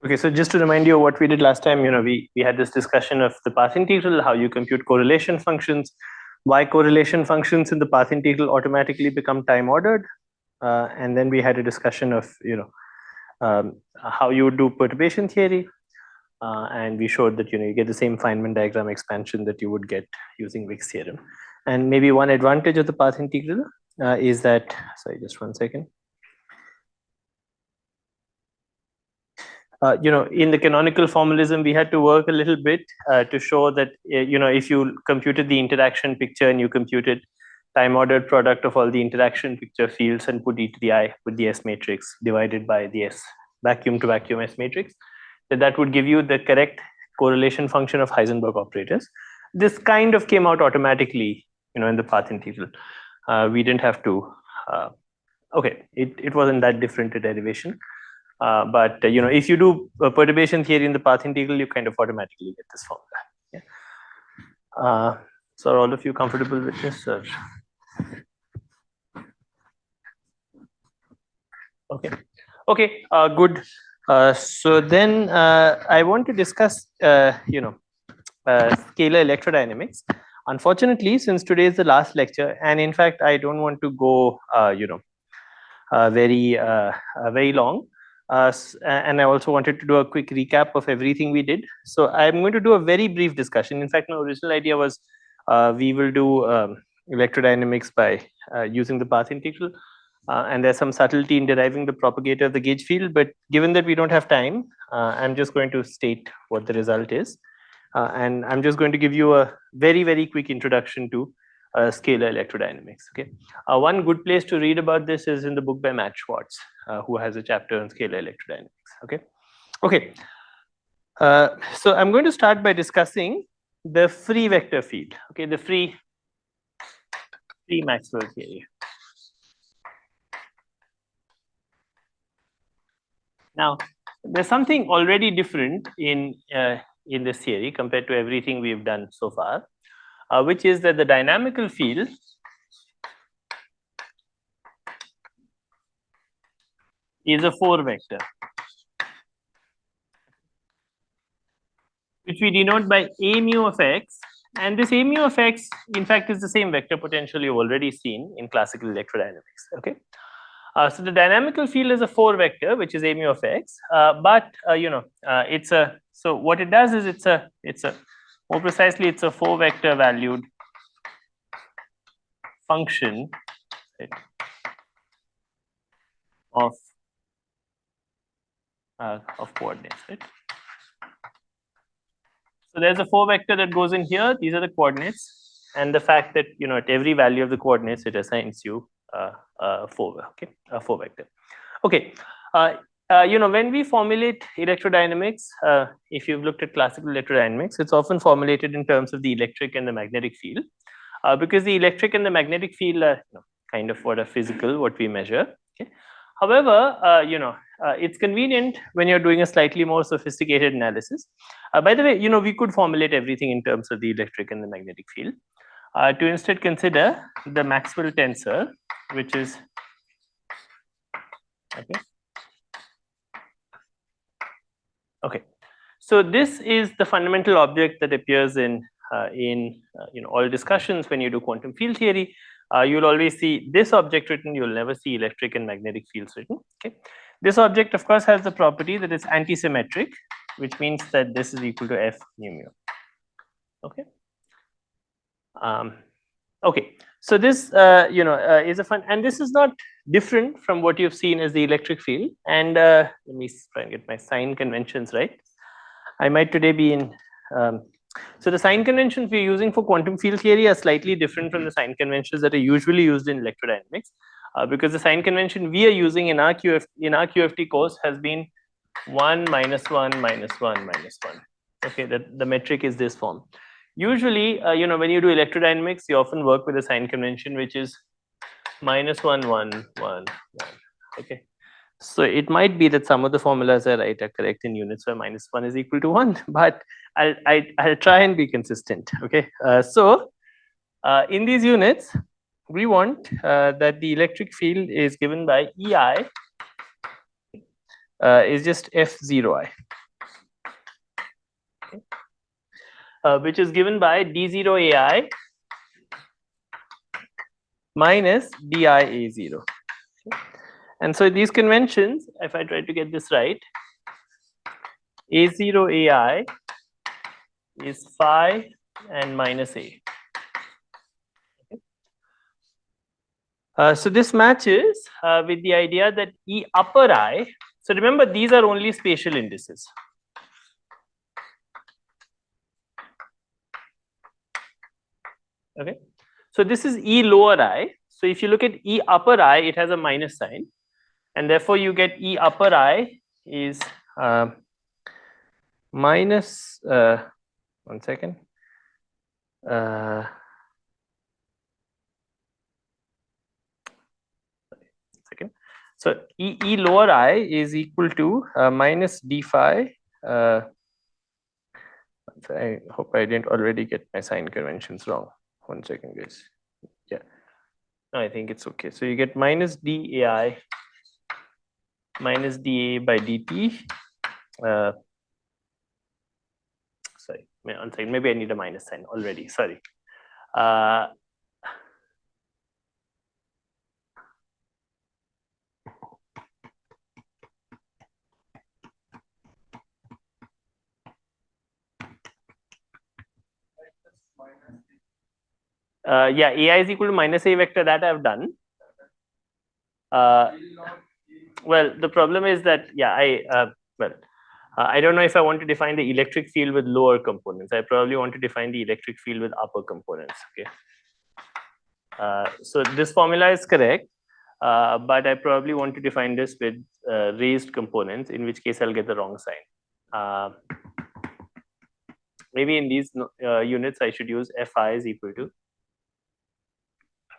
Okay, so just to remind you of what we did last time, we had this discussion of the path integral, how you compute correlation functions, why correlation functions in the path integral automatically become time ordered, and then we had a discussion of how you would do perturbation theory, and we showed that you get the same Feynman diagram expansion that you would get using Wick's theorem. And maybe one advantage of the path integral is that, sorry, just 1 second. In the canonical formalism, we had to work a little bit to show that, if you computed the interaction picture and you computed time ordered product of all the interaction picture fields and put e to the I with the S matrix divided by the S vacuum to vacuum S matrix, that would give you the correct correlation function of Heisenberg operators. This kind of came out automatically, in the path integral. We didn't have to, okay, it wasn't that different a derivation. But if you do perturbation theory in the path integral, you kind of automatically get this formula. Yeah. So are all of you comfortable with this? Or? Okay. Okay. Good. So then I want to discuss, scalar electrodynamics. Unfortunately, since today is the last lecture, and in fact, I don't want to go, very long. And I also wanted to do a quick recap of everything we did. So I'm going to do a very brief discussion. In fact, my original idea was we will do electrodynamics by using the path integral. And there's some subtlety in deriving the propagator of the gauge field. But given that we don't have time, I'm just going to state what the result is. And I'm just going to give you a very, very quick introduction to scalar electrodynamics. Okay, one good place to read about this is in the book by Matt Schwartz, who has a chapter on scalar electrodynamics. Okay. So I'm going to start by discussing the free vector field. Okay, the free Maxwell theory. Now, there's something already different in this theory compared to everything we've done so far. Which is that the dynamical field is a 4 vector, which we denote by a mu of x, and this a mu of x in fact is the same vector potential you've already seen in classical electrodynamics. Okay, so the dynamical field is a 4 vector, which is a mu of x, but it's a, so what it does is it's a more precisely it's a 4 vector valued function, right, of coordinates, right? So there's a 4 vector that goes in here. These are the coordinates, and the fact that at every value of the coordinates it assigns you a 4 vector. Okay, when we formulate electrodynamics, if you've looked at classical electrodynamics, it's often formulated in terms of the electric and the magnetic field, because the electric and the magnetic field are kind of what are physical, what we measure. Okay. However, it's convenient when you're doing a slightly more sophisticated analysis. By the way, we could formulate everything in terms of the electric and the magnetic field. To instead consider the Maxwell tensor, which is okay. So this is the fundamental object that appears in all discussions when you do quantum field theory. You'll always see this object written. You'll never see electric and magnetic fields written. Okay, this object, of course, has the property that it's antisymmetric, which means that this is equal to F mu mu. Okay. Okay. So this, is a fun, and this is not different from what you've seen as the electric field. And let me try and get my sign conventions right. I might today be in. So the sign conventions we're using for quantum field theory are slightly different from the sign conventions that are usually used in electrodynamics, because the sign convention we are using in our QFT course has been 1 minus 1 minus 1 minus 1. Okay, that the metric is this form. Usually, when you do electrodynamics, you often work with a sign convention which is minus 1 1 1 1. Okay. So it might be that some of the formulas I write are correct in units where minus 1 is equal to 1, but I'll try and be consistent. Okay, so in these units, we want that the electric field is given by EI is just F0i, which is given by D0ai minus DIA0. And so these conventions, if I try to get this right, A0ai is phi and minus A. So this matches with the idea that E upper I, so remember these are only spatial indices. Okay, so this is E lower I. So if you look at E upper I, it has a minus sign, and therefore you get E upper I is minus 1 second. Second. So E lower I is equal to minus d phi. I hope I didn't already get my sign conventions wrong. 1 second, guys. Yeah, no, I think it's okay. So you get minus dAI minus dA by dt. Sorry, 1 second. Maybe I need a minus sign already. Sorry. Yeah, AI is equal to minus A vector, that I've done. Well, the problem is that, yeah, I don't know if I want to define the electric field with lower components. I probably want to define the electric field with upper components. Okay. So this formula is correct, but I probably want to define this with raised components, in which case I'll get the wrong sign. Maybe in these units I should use Fi is equal to.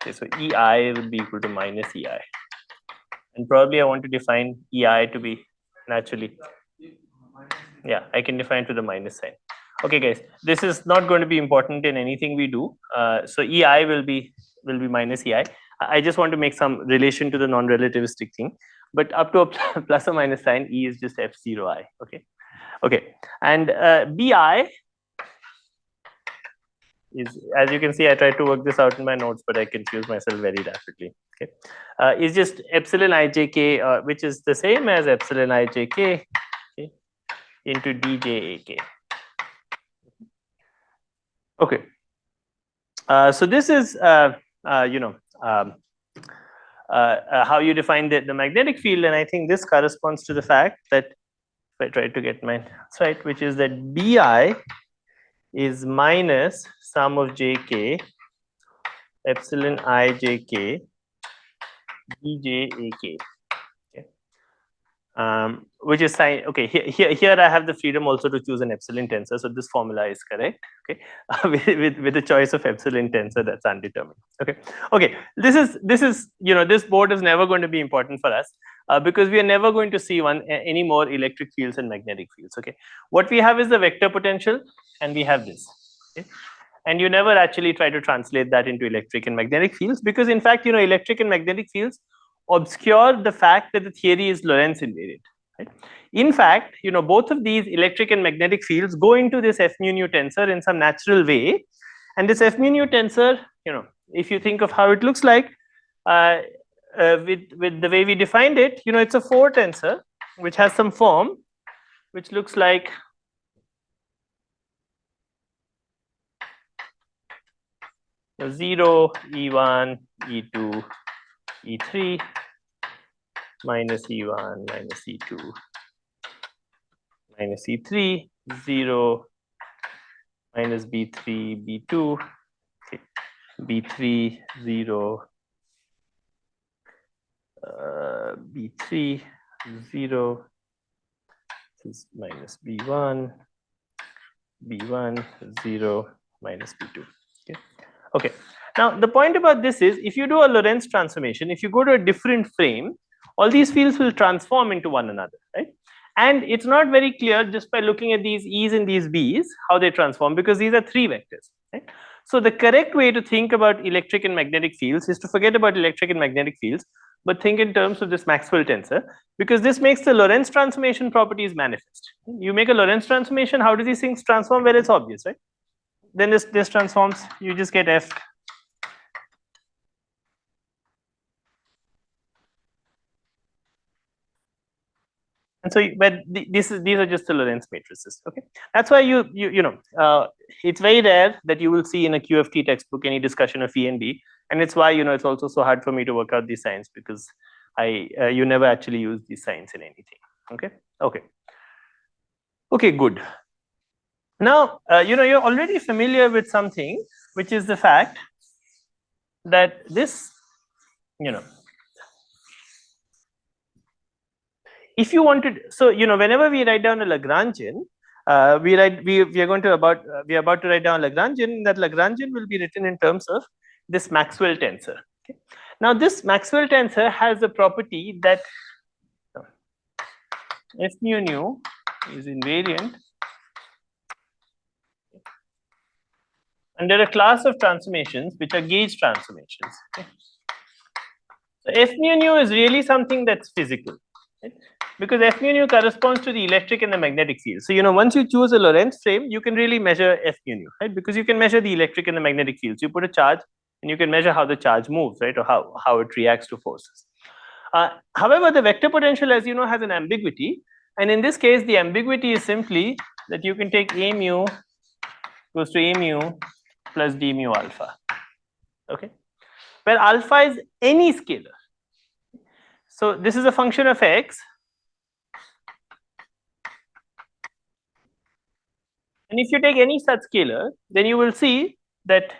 Okay, so EI will be equal to minus EI. And probably I want to define EI to be naturally. Yeah, I can define to the minus sign. Okay, guys, this is not going to be important in anything we do. So EI will be minus EI. I just want to make some relation to the non-relativistic thing. But up to a plus or minus sign, E is just F0i. Okay. Okay. And BI is, as you can see, I tried to work this out in my notes, but I confuse myself very rapidly. Okay, is just epsilon ijk, which is the same as epsilon ijk, okay, into djak. Okay, so this is how you define the magnetic field, and I think this corresponds to the fact that if I try to get my right, which is that Bi is minus sum of jk epsilon ijk djak. Okay. Which is sign. Okay, here I have the freedom also to choose an epsilon tensor, so this formula is correct. Okay, with the choice of epsilon tensor that's undetermined. Okay, okay. This is this board is never going to be important for us because we are never going to see any more electric fields and magnetic fields. Okay, what we have is the vector potential, and we have this. Okay? And you never actually try to translate that into electric and magnetic fields because, in fact, electric and magnetic fields obscure the fact that the theory is Lorentz invariant. Right? In fact, both of these electric and magnetic fields go into this F mu nu tensor in some natural way, and this F mu nu tensor, if you think of how it looks like, with the way we defined it, it's a 4 tensor which has some form which looks like 0, E1, E2, E3 minus E1 minus E2 minus E3, 0 minus B3, B2, okay. B3, 0, B3, 0, this is minus B1, B1, 0, minus B2. Okay. Okay. Now, the point about this is, if you do a Lorentz transformation, if you go to a different frame, all these fields will transform into one another, right? And it's not very clear just by looking at these E's and these B's how they transform, because these are 3 vectors, right? So the correct way to think about electric and magnetic fields is to forget about electric and magnetic fields, but think in terms of this Maxwell tensor, because this makes the Lorentz transformation properties manifest. You make a Lorentz transformation, how do these things transform? Well, it's obvious, right? Then this transforms, you just get F. And so, but these are just the Lorentz matrices. Okay, that's why it's very rare that you will see in a QFT textbook any discussion of E and B, and it's why it's also so hard for me to work out these signs, because you never actually use these signs in anything. Okay, good. Now you're already familiar with something, which is the fact that this if you wanted, so whenever we write down a Lagrangian, we are about to write down a Lagrangian. That Lagrangian will be written in terms of this Maxwell tensor. Okay? Now this Maxwell tensor has a property that F mu nu is invariant under a class of transformations which are gauge transformations. Okay? So F mu nu is really something that's physical. Right? Because F mu nu corresponds to the electric and the magnetic field. So once you choose a Lorentz frame, you can really measure F mu nu, right? Because you can measure the electric and the magnetic fields. You put a charge and you can measure how the charge moves, right? Or how it reacts to forces. However, the vector potential, as you know, has an ambiguity. And in this case, the ambiguity is simply that you can take A mu goes to A mu plus D mu alpha. Okay, where alpha is any scalar. So this is a function of x. And if you take any such scalar, then you will see that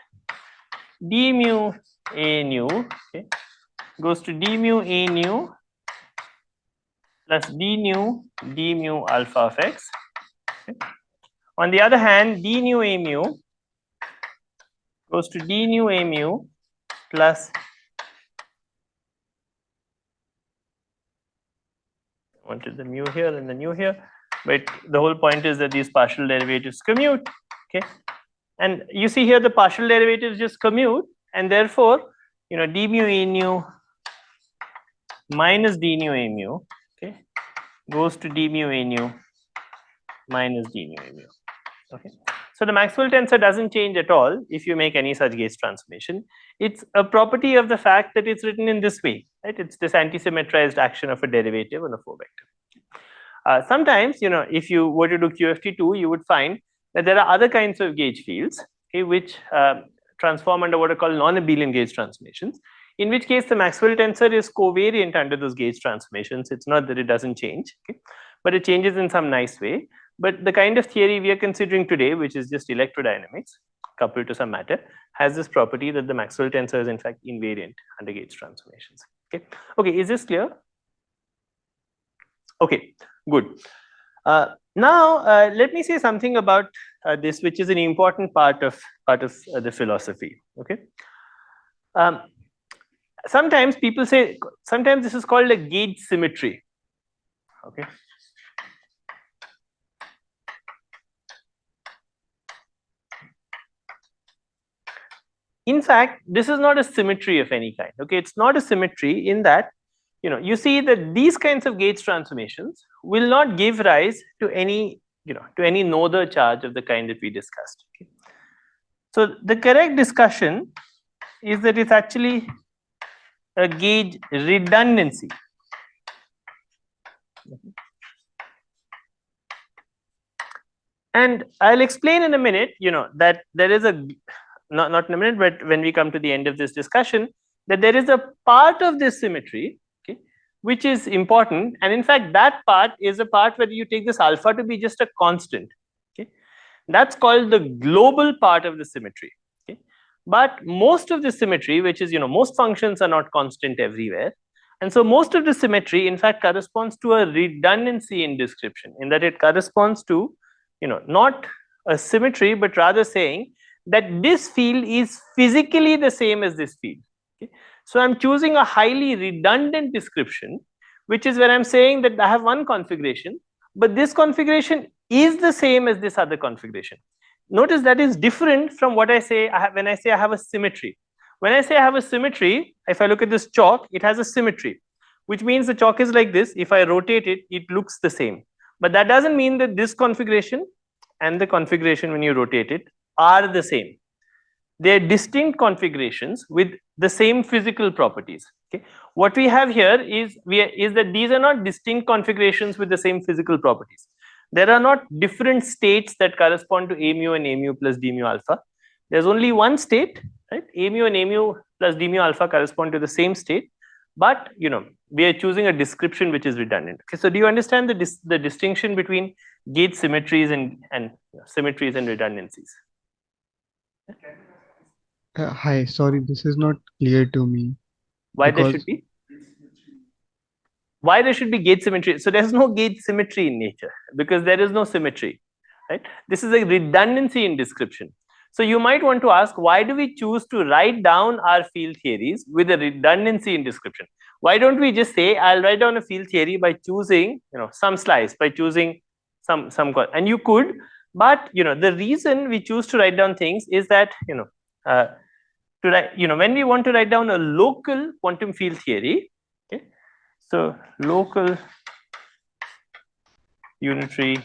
d mu a nu goes to d mu a nu plus d mu alpha of x. On the other hand, d nu a mu goes to d nu a mu plus I wanted the mu here and the nu here, but the whole point is that these partial derivatives commute. Okay, and you see here the partial derivatives just commute, and therefore d mu a nu minus d nu a mu goes to d mu a nu minus d nu a mu. Okay, so the Maxwell tensor doesn't change at all if you make any such gauge transformation. It's a property of the fact that it's written in this way, right? It's this anti-symmetrized action of a derivative on a 4 vector. Sometimes, if you were to do QFT2, you would find that there are other kinds of gauge fields, which transform under what are called non-abelian gauge transformations, in which case the Maxwell tensor is covariant under those gauge transformations. It's not that it doesn't change, but it changes in some nice way. But the kind of theory we are considering today, which is just electrodynamics coupled to some matter, has this property that the Maxwell tensor is in fact invariant under gauge transformations. Okay, is this clear? Okay, good. Now let me say something about this, which is an important part of the philosophy. Okay. Sometimes people say, sometimes this is called a gauge symmetry. Okay. In fact, this is not a symmetry of any kind. Okay, it's not a symmetry in that you see that these kinds of gauge transformations will not give rise to any Noether charge of the kind that we discussed. Okay? So the correct discussion is that it's actually a gauge redundancy. And I'll explain in a minute, that there is a not in a minute, but when we come to the end of this discussion, that there is a part of this symmetry, which is important, and in fact that part is a part where you take this alpha to be just a constant. That's called the global part of the symmetry. But most of the symmetry, which is most functions are not constant everywhere, and so most of the symmetry in fact corresponds to a redundancy in description, in that it corresponds to not a symmetry, but rather saying that this field is physically the same as this field. So I'm choosing a highly redundant description, which is where I'm saying that I have one configuration, but this configuration is the same as this other configuration. Notice that is different from what I say when I say I have a symmetry. When I say I have a symmetry, if I look at this chalk, it has a symmetry, which means the chalk is like this. If I rotate it, it looks the same. But that doesn't mean that this configuration and the configuration when you rotate it are the same. They are distinct configurations with the same physical properties. Okay, what we have here is that these are not distinct configurations with the same physical properties. There are not different states that correspond to a mu and a mu plus d mu alpha. There's only one state, right? A mu and a mu plus d mu alpha correspond to the same state, but we are choosing a description which is redundant. Okay, so do you understand the distinction between gauge symmetries and symmetries and redundancies? Hi, sorry, this is not clear to me. Why there should be? Why there should be gauge symmetry? So there's no gauge symmetry in nature because there is no symmetry, right? This is a redundancy in description. So you might want to ask, why do we choose to write down our field theories with a redundancy in description? Why don't we just say, I'll write down a field theory by choosing, some slice, by choosing some, and you could, but the reason we choose to write down things is that, to write, when we want to write down a local quantum field theory, okay, so local unitary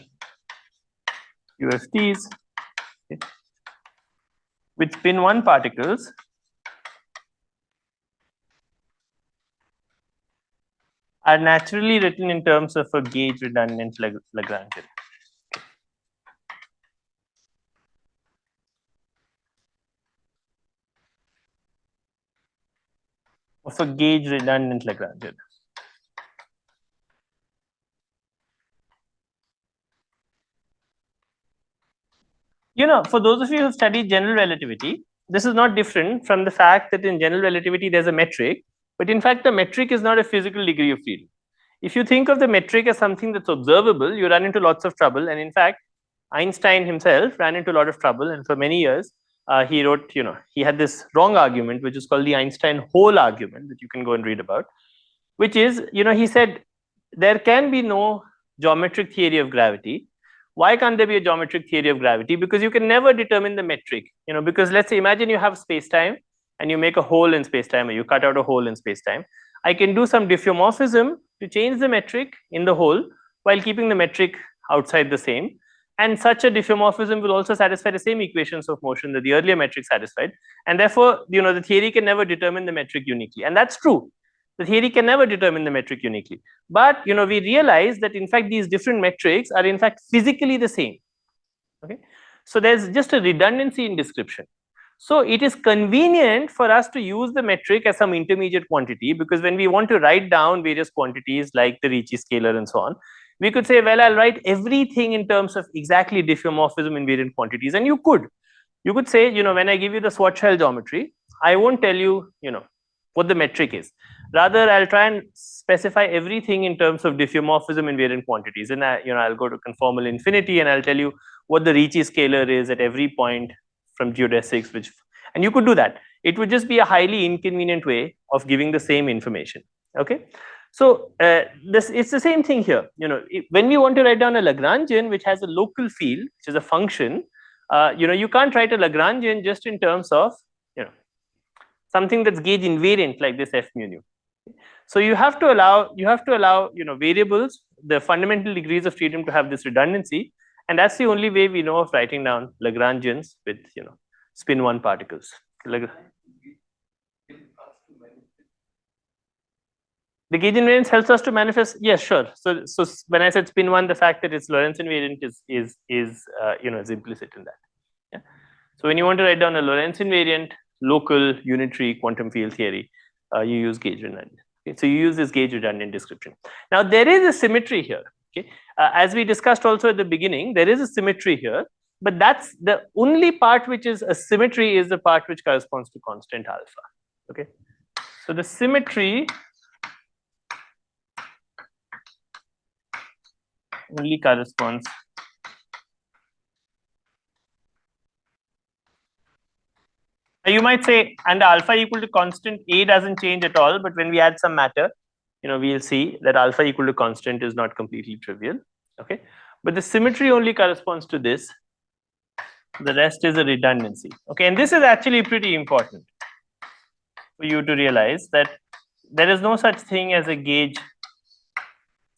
UFTs, okay, with spin 1 particles are naturally written in terms of a gauge redundant Lagrangian. Of a gauge redundant Lagrangian. For those of you who studied general relativity, this is not different from the fact that in general relativity there's a metric, but in fact the metric is not a physical degree of freedom. If you think of the metric as something that's observable, you run into lots of trouble. And in fact, Einstein himself ran into a lot of trouble, and for many years he wrote, he had this wrong argument which is called the Einstein hole argument that you can go and read about, which is, he said there can be no geometric theory of gravity. Why can't there be a geometric theory of gravity? Because you can never determine the metric, because let's say, imagine you have space-time and you make a hole in space-time, or you cut out a hole in space-time. I can do some diffeomorphism to change the metric in the hole while keeping the metric outside the same. And such a diffeomorphism will also satisfy the same equations of motion that the earlier metric satisfied. And therefore, the theory can never determine the metric uniquely. And that's true. The theory can never determine the metric uniquely. But we realize that in fact these different metrics are in fact physically the same. Okay, so there's just a redundancy in description. So it is convenient for us to use the metric as some intermediate quantity, because when we want to write down various quantities like the Ricci scalar and so on, we could say, well, I'll write everything in terms of exactly diffeomorphism invariant quantities. And you could say, when I give you the Schwarzschild geometry, I won't tell you, what the metric is. Rather, I'll try and specify everything in terms of diffeomorphism invariant quantities. And I'll go to conformal infinity and I'll tell you what the Ricci scalar is at every point from geodesics, and you could do that. It would just be a highly inconvenient way of giving the same information. Okay, so it's the same thing here. When we want to write down a Lagrangian which has a local field, which is a function, you can't write a Lagrangian just in terms of something that's gauge invariant like this f mu nu. So you have to allow variables the fundamental degrees of freedom to have this redundancy. And that's the only way we know of writing down Lagrangians with spin 1 particles. The gauge invariance helps us to manifest. Yes, sure. So when I said spin 1, the fact that it's Lorentz invariant is implicit in that. Yeah. So when you want to write down a Lorentz invariant local unitary quantum field theory, you use gauge redundant. Okay? So you use this gauge redundant description. Now there is a symmetry here. Okay, as we discussed also at the beginning, there is a symmetry here, but that's the only part which is a symmetry is the part which corresponds to constant alpha. Okay, so the symmetry only corresponds you might say, and alpha equal to constant, A doesn't change at all, but when we add some matter, we'll see that alpha equal to constant is not completely trivial. Okay, but the symmetry only corresponds to this. The rest is a redundancy. Okay, and this is actually pretty important. for you to realize that there is no such thing as a gauge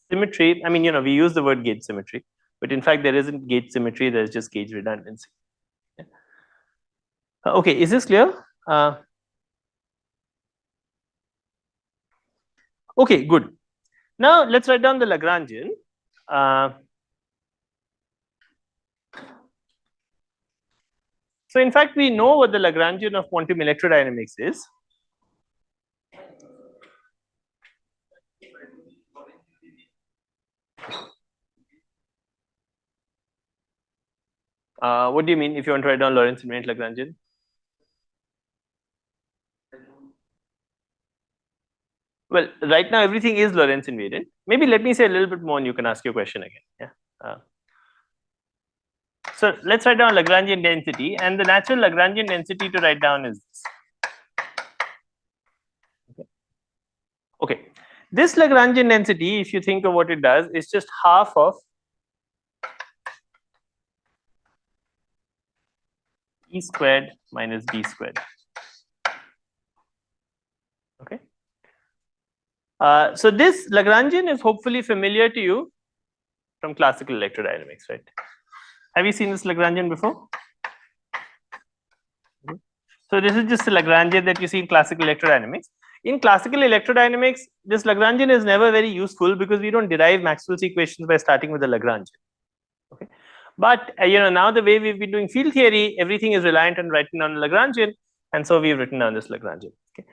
symmetry. I mean, we use the word gauge symmetry, but in fact, there isn't gauge symmetry, there's just gauge redundancy. Yeah. Okay, is this clear? Okay, good. Now let's write down the Lagrangian. So in fact, we know what the Lagrangian of quantum electrodynamics is. What do you mean if you want to write down Lorentz invariant Lagrangian? Well, right now everything is Lorentz invariant. Maybe let me say a little bit more and you can ask your question again. Yeah. So let's write down Lagrangian density, and the natural Lagrangian density to write down is this. Okay. This Lagrangian density, if you think of what it does, is just half of E squared minus B squared. Okay. So this Lagrangian is hopefully familiar to you from classical electrodynamics, right? Have you seen this Lagrangian before? So this is just a Lagrangian that you see in classical electrodynamics. In classical electrodynamics, this Lagrangian is never very useful because we don't derive Maxwell's equations by starting with the Lagrangian. Okay, but now the way we've been doing field theory, everything is reliant on writing down Lagrangian, and so we've written down this Lagrangian. Okay.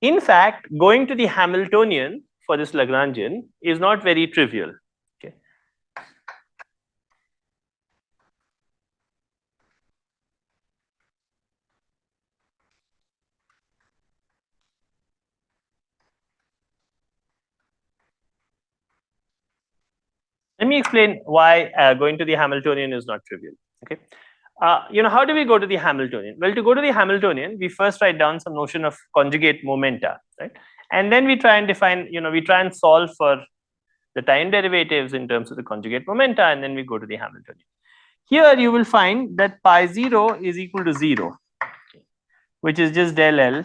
In fact, going to the Hamiltonian for this Lagrangian is not very trivial. Okay. Let me explain why going to the Hamiltonian is not trivial. Okay. How do we go to the Hamiltonian? Well, to go to the Hamiltonian, we first write down some notion of conjugate momenta, right? And then we try and define, we try and solve for the time derivatives in terms of the conjugate momenta, and then we go to the Hamiltonian. Here you will find that pi 0 is equal to 0, which is just del L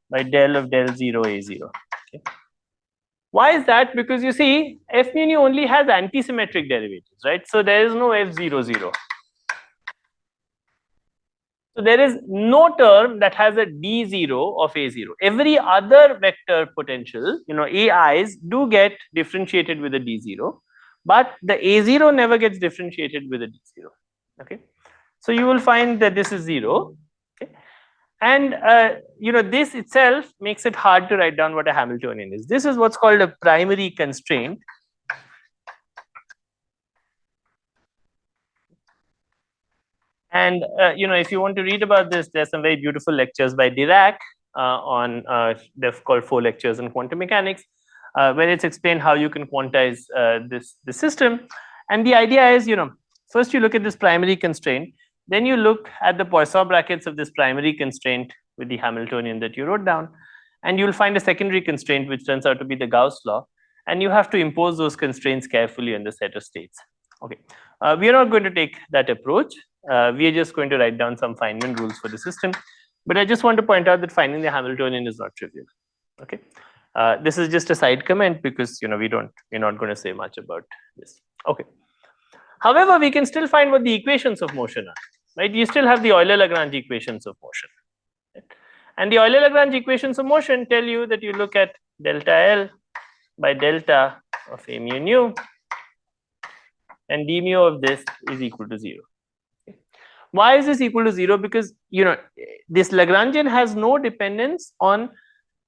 by del of del 0 A0. Okay. Why is that? Because you see, F mu nu only has antisymmetric derivatives, right? So there is no F00. So there is no term that has a D0 of A0. Every other vector potential, AIs do get differentiated with a D0, but the A0 never gets differentiated with a D0. Okay. So you will find that this is 0. Okay. And this itself makes it hard to write down what a Hamiltonian is. This is what's called a primary constraint. And if you want to read about this, there's some very beautiful lectures by Dirac on they're called 4 lectures on quantum mechanics, where it's explained how you can quantize this system. And the idea is, first you look at this primary constraint, then you look at the Poisson brackets of this primary constraint with the Hamiltonian that you wrote down, and you'll find a secondary constraint which turns out to be the Gauss law, and you have to impose those constraints carefully on the set of states. Okay, we are not going to take that approach. We are just going to write down some Feynman rules for the system, but I just want to point out that finding the Hamiltonian is not trivial. Okay, this is just a side comment because we're not going to say much about this. Okay. However, we can still find what the equations of motion are, right? You still have the Euler-Lagrange equations of motion, right? And the Euler-Lagrange equations of motion tell you that you look at delta L by delta of A mu nu, and d mu of this is equal to 0. Okay. Why is this equal to 0? Because this Lagrangian has no dependence on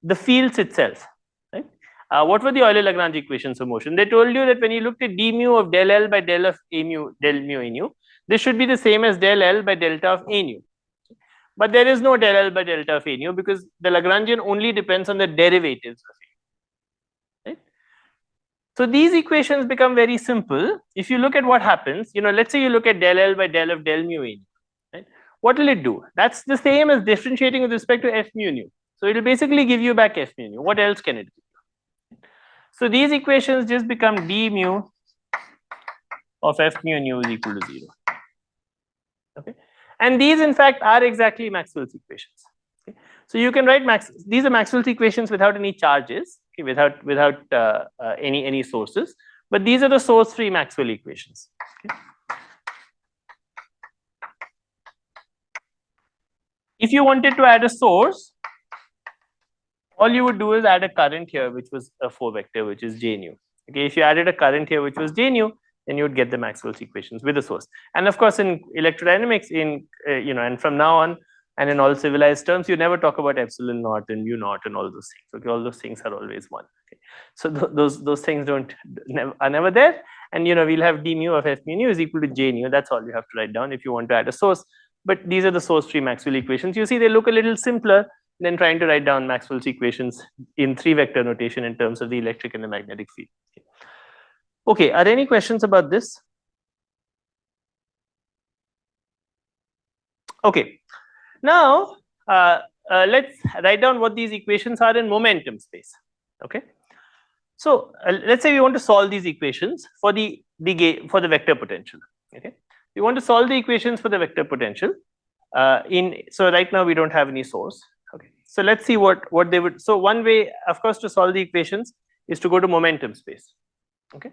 the fields itself. Right? What were the Euler-Lagrange equations of motion? They told you that when you looked at d mu of del L by del of A mu, del mu A nu, this should be the same as del L by delta of A nu. But there is no del L by delta of A nu because the Lagrangian only depends on the derivatives of A. Right? So these equations become very simple. If you look at what happens, let's say you look at del L by del of del mu A nu. Right? What will it do? That's the same as differentiating with respect to F mu nu. So it will basically give you back F mu nu. What else can it do? So these equations just become d mu of F mu nu is equal to 0. Okay. And these in fact are exactly Maxwell's equations. Okay. So you can write these are Maxwell's equations without any charges, okay, without any sources, but these are the source-free Maxwell equations. Okay. If you wanted to add a source, all you would do is add a current here, which was a 4 vector, which is J nu. Okay, if you added a current here, which was J nu, then you would get the Maxwell's equations with a source. And of course, in electrodynamics, and from now on, and in all civilized terms, you never talk about epsilon naught and mu naught and all those things. Okay, all those things are always one. Okay, so those things are never there. And we'll have d mu of f mu nu is equal to J nu. That's all you have to write down if you want to add a source. But these are the source-free Maxwell equations. You see, they look a little simpler than trying to write down Maxwell's equations in 3-vector notation in terms of the electric and the magnetic field. Okay, are there any questions about this? Okay, now let's write down what these equations are in momentum space. Okay, so let's say we want to solve these equations for the vector potential. Okay, we want to solve the equations for the vector potential. So right now we don't have any source. Okay, so let's see what they would. So one way, of course, to solve the equations is to go to momentum space. Okay,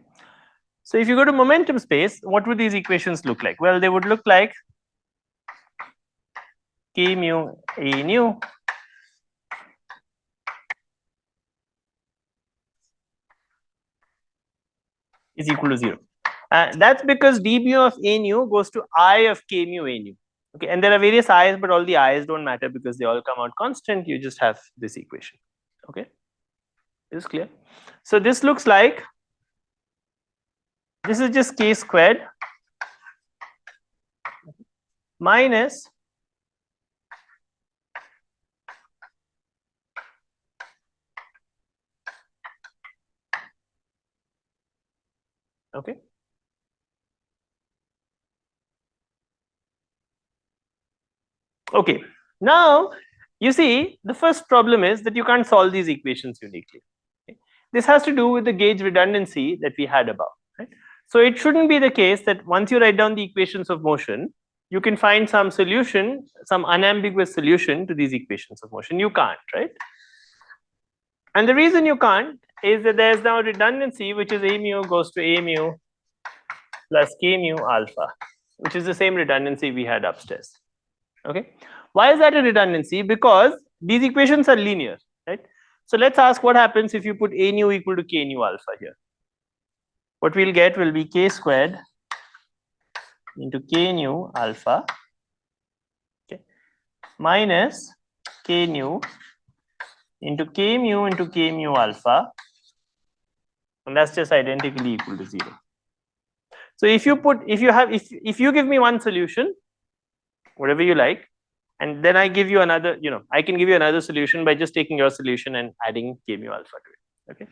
so if you go to momentum space, what would these equations look like? Well, they would look like k mu a nu is equal to 0. That's because d mu of a nu goes to I of k mu a nu. Okay, and there are various i's, but all the i's don't matter because they all come out constant. You just have this equation. Okay, is this clear? So this looks like, this is just k squared minus okay. Okay, now you see the first problem is that you can't solve these equations uniquely. Okay? This has to do with the gauge redundancy that we had above. Right? So it shouldn't be the case that once you write down the equations of motion, you can find some solution, some unambiguous solution to these equations of motion. You can't, right? And the reason you can't is that there's now redundancy, which is a mu goes to a mu plus k mu alpha, which is the same redundancy we had upstairs. Okay, why is that a redundancy? Because these equations are linear, right? So let's ask what happens if you put a nu equal to k nu alpha here. What we'll get will be k squared into k nu alpha, okay, minus k nu into k mu into k mu alpha, and that's just identically equal to 0. So if you give me one solution, whatever you like, and then I give you another, I can give you another solution by just taking your solution and adding k mu alpha to it. Okay,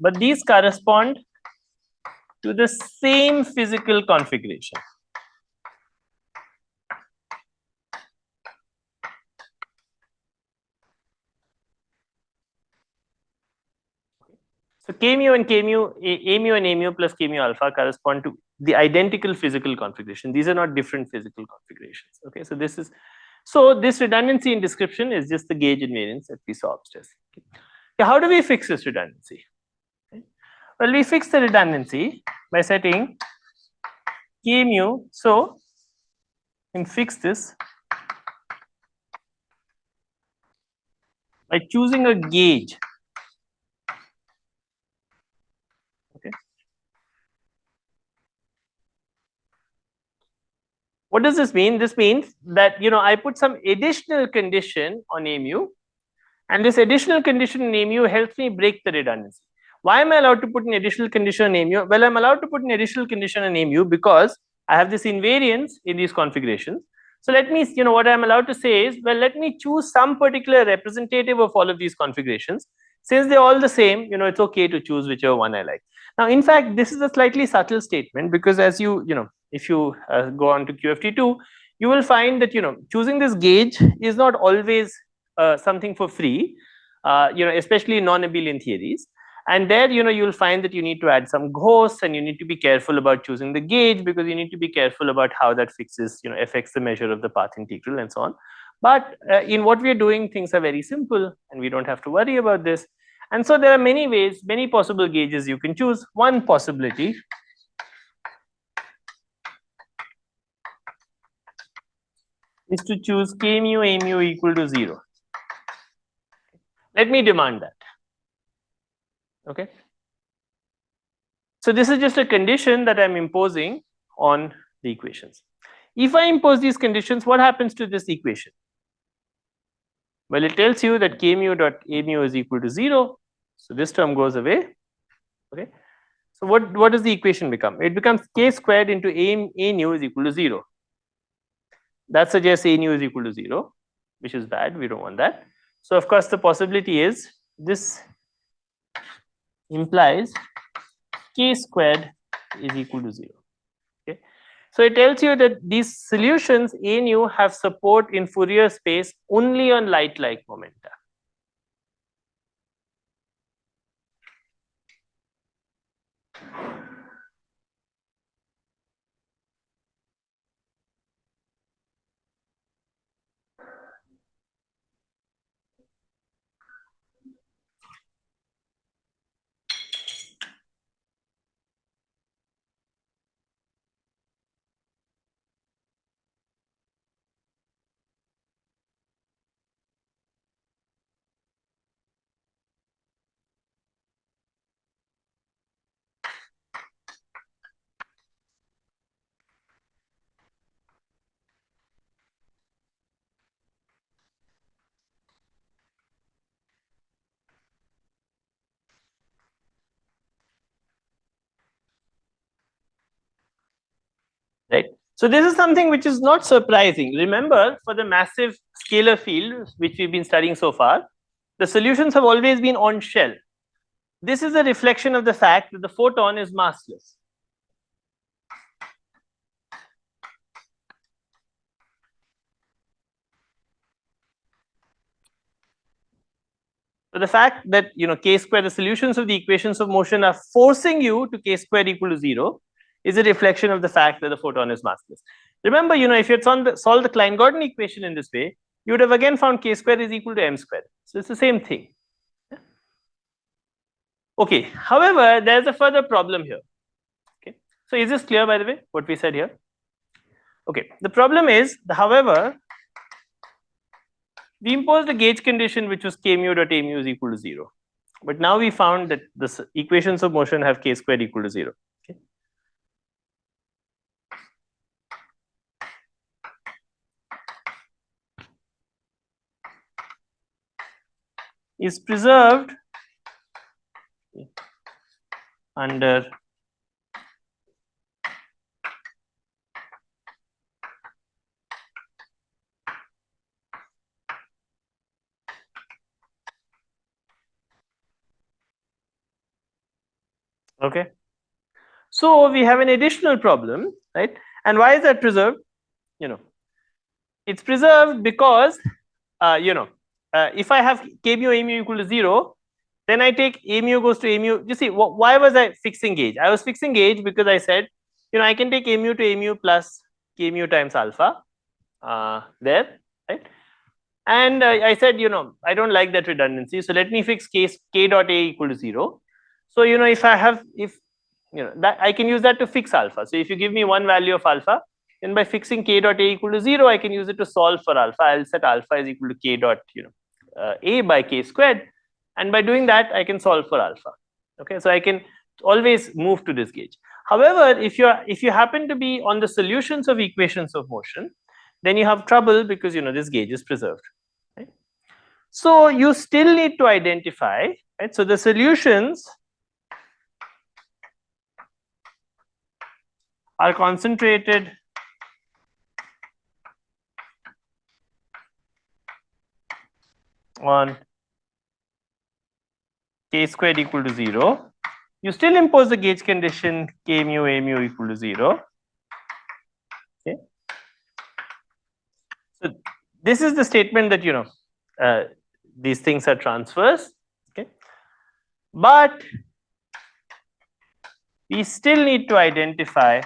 but these correspond to the same physical configuration. So k mu and k mu, a mu and a mu plus k mu alpha correspond to the identical physical configuration. These are not different physical configurations. Okay, so this redundancy in description is just the gauge invariance that we saw upstairs. Okay. Now, how do we fix this redundancy? Okay. Well, we fix the redundancy by setting k mu. So we can fix this by choosing a gauge. Okay. What does this mean? This means that I put some additional condition on a mu, and this additional condition in a mu helps me break the redundancy. Why am I allowed to put an additional condition on a mu? Well, I'm allowed to put an additional condition on a mu because I have this invariance in these configurations. So let me, what I'm allowed to say is, well, let me choose some particular representative of all of these configurations. Since they're all the same, it's okay to choose whichever one I like. Now, in fact, this is a slightly subtle statement because as if you go on to QFT2, you will find that, choosing this gauge is not always something for free, especially in non-abelian theories. And there, you'll find that you need to add some ghosts, and you need to be careful about choosing the gauge, because you need to be careful about how that fixes, affects the measure of the path integral and so on. But in what we are doing, things are very simple, and we don't have to worry about this. And so there are many ways, many possible gauges you can choose. One possibility is to choose k mu a mu equal to 0. Let me demand that. Okay. So this is just a condition that I'm imposing on the equations. If I impose these conditions, what happens to this equation? Well, it tells you that k mu dot a mu is equal to 0. So this term goes away. Okay. So what does the equation become? It becomes k squared into a nu is equal to 0. That suggests a nu is equal to 0, which is bad. We don't want that. So of course the possibility is this implies k squared is equal to 0. Okay. So it tells you that these solutions a nu have support in Fourier space only on light-like momenta. Right. So this is something which is not surprising. Remember, for the massive scalar field which we've been studying so far, the solutions have always been on shell. This is a reflection of the fact that the photon is massless. So the fact that k square, the solutions of the equations of motion are forcing you to k square equal to 0 is a reflection of the fact that the photon is massless. Remember, if you had solved the Klein-Gordon equation in this way, you would have again found k square is equal to m square. So it's the same thing. Okay. However, there's a further problem here. Okay. So is this clear, by the way, what we said here? Okay. The problem is, however, we imposed a gauge condition which was k mu dot a mu is equal to 0. But now we found that the equations of motion have k squared equal to 0. Okay. Is preserved under okay. So we have an additional problem, right? And why is that preserved? It's preserved because if I have k mu a mu equal to 0, then I take a mu goes to a mu. You see, why was I fixing gauge? I was fixing gauge because I said, I can take a mu to a mu plus k mu times alpha there, right? And I said, I don't like that redundancy, so let me fix k dot a equal to 0. So if I have that, I can use that to fix alpha. So if you give me one value of alpha, then by fixing k dot a equal to 0, I can use it to solve for alpha. I'll set alpha is equal to k dot a by k squared, and by doing that, I can solve for alpha. Okay, so I can always move to this gauge. However, if you happen to be on the solutions of equations of motion, then you have trouble because this gauge is preserved. Right? So you still need to identify, right? So the solutions are concentrated on k squared equal to 0. You still impose the gauge condition k mu a mu equal to 0. Okay. So this is the statement that these things are transverse. Okay. But we still need to identify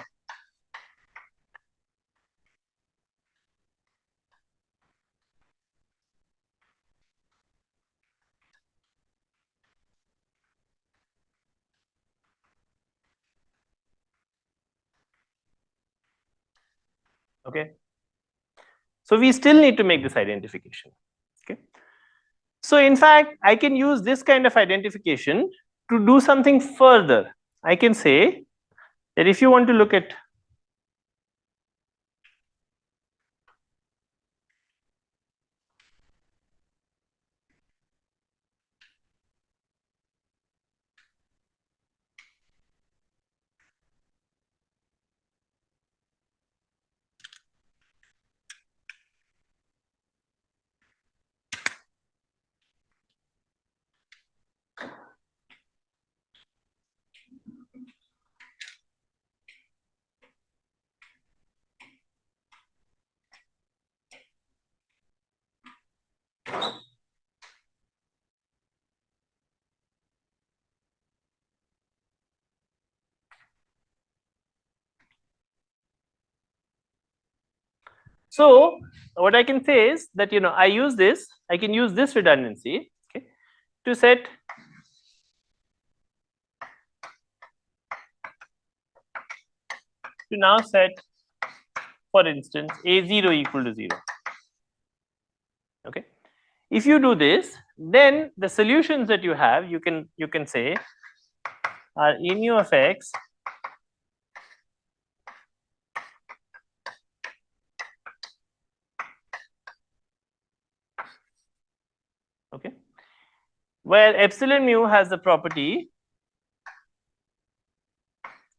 okay. So we still need to make this identification. Okay. So in fact, I can use this kind of identification to do something further. I can say that if you want to look at so what I can say is that I can use this redundancy, okay, to set for instance a0 equal to 0. Okay. If you do this, then the solutions that you have, you can say are a mu of x okay, where epsilon mu has the property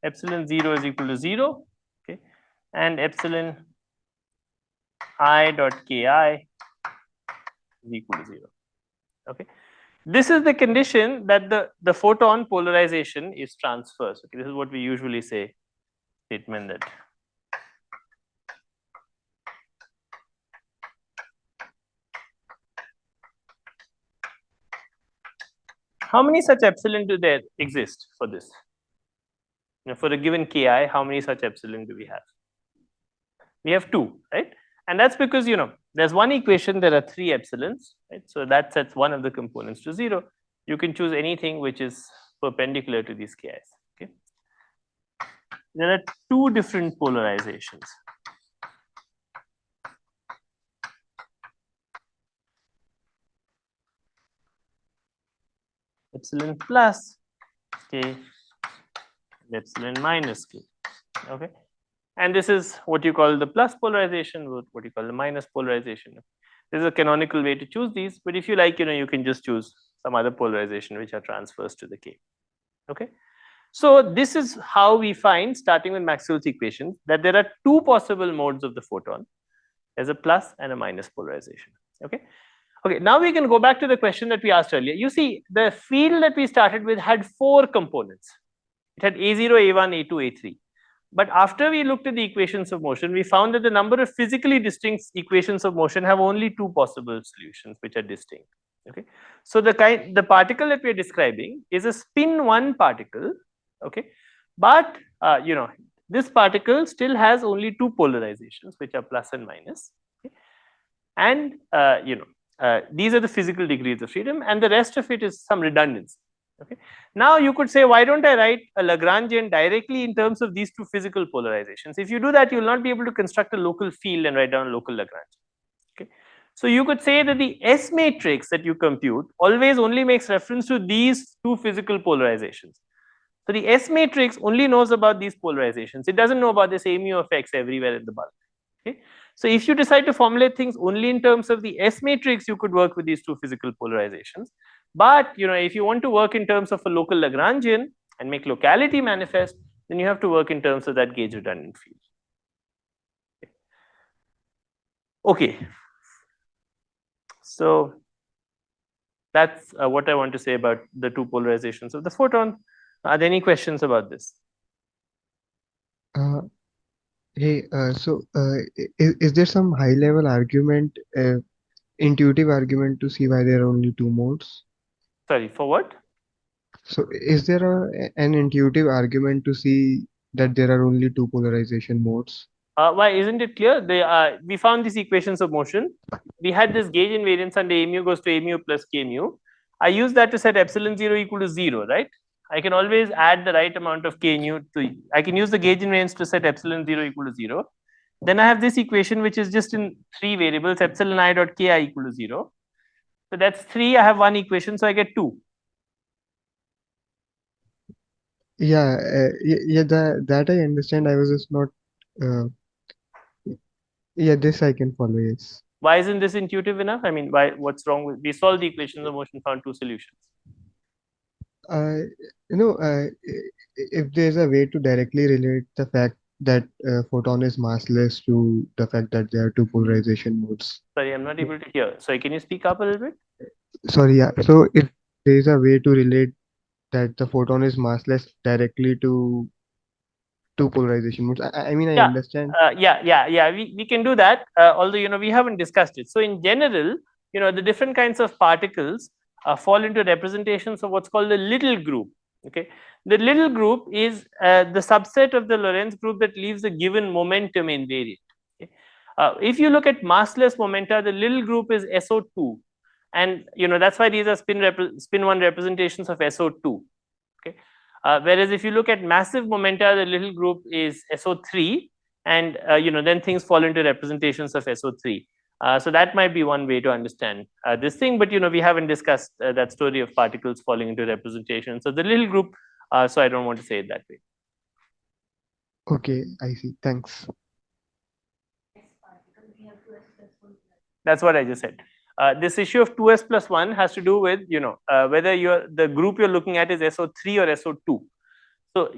epsilon 0 is equal to 0, okay, and epsilon I dot ki is equal to 0. Okay. This is the condition that the photon polarization is transverse. Okay, this is what we usually say, statement that how many such epsilon do there exist for this? For a given ki, how many such epsilon do we have? We have 2, right? And that's because there's one equation, there are 3 epsilons, right? So that sets one of the components to 0. You can choose anything which is perpendicular to these ki's. Okay. There are 2 different polarizations. Epsilon plus k and epsilon minus k. Okay. And this is what you call the plus polarization, what you call the minus polarization. There's a canonical way to choose these, but if you like, you can just choose some other polarization which are transverse to the k. Okay. So this is how we find, starting with Maxwell's equation, that there are 2 possible modes of the photon. There's a plus and a minus polarization. Okay. Okay, now we can go back to the question that we asked earlier. You see, the field that we started with had 4 components. It had A0, A1, A2, A3. But after we looked at the equations of motion, we found that the number of physically distinct equations of motion have only 2 possible solutions which are distinct. Okay, so the particle that we are describing is a spin 1 particle. Okay, but this particle still has only 2 polarizations, which are plus and minus. Okay? And these are the physical degrees of freedom, and the rest of it is some redundancy. Okay. Now you could say, why don't I write a Lagrangian directly in terms of these 2 physical polarizations? If you do that, you will not be able to construct a local field and write down a local Lagrangian. Okay. So you could say that the S matrix that you compute always only makes reference to these 2 physical polarizations. So the S matrix only knows about these polarizations. It doesn't know about this a mu of x everywhere in the bulk. Okay. So if you decide to formulate things only in terms of the S matrix, you could work with these 2 physical polarizations. But if you want to work in terms of a local Lagrangian and make locality manifest, then you have to work in terms of that gauge redundant field. Okay. So that's what I want to say about the 2 polarizations of the photon. Are there any questions about this? Hey, is there some high-level argument, intuitive argument to see why there are only 2 modes? Sorry, for what? So is there an intuitive argument to see that there are only two polarization modes? Why isn't it clear? We found these equations of motion. We had this gauge invariance under a mu goes to a mu plus k mu. I use that to set epsilon 0 equal to 0, right? I can always add the right amount of k nu to, I can use the gauge invariance to set epsilon 0 equal to 0. Then I have this equation which is just in 3 variables, epsilon I dot ki equal to 0. So that's 3, I have one equation, so I get 2. Yeah, yeah, that I understand. I was just not. Uh, yeah, this I can follow. Yes. Why isn't this intuitive enough? I mean, why? What's wrong with? We solved the equations of motion, found two solutions. Uh, if there's a way to directly relate the fact that photon is massless to the fact that there are two polarization modes. Sorry, I'm not able to hear. Sorry, can you speak up a little bit? Sorry, yeah. So if there's a way to relate that the photon is massless directly to two polarization modes, I mean, I Yeah, understand. yeah. We can do that. Although we haven't discussed it. So in general, the different kinds of particles fall into representations of what's called the little group. Okay, the little group is the subset of the Lorentz group that leaves a given momentum invariant. Okay? If you look at massless momenta, the little group is SO2, and that's why these are spin one representations of SO2. Okay. Whereas if you look at massive momenta, the little group is SO3, and then things fall into representations of SO3. So that might be one way to understand this thing, but we haven't discussed that story of particles falling into representation. So the little group, so I don't want to say it that way. Okay, I see. Thanks. That's what I just said. This issue of 2s plus 1 has to do with whether the group you're looking at is SO3 or SO2. So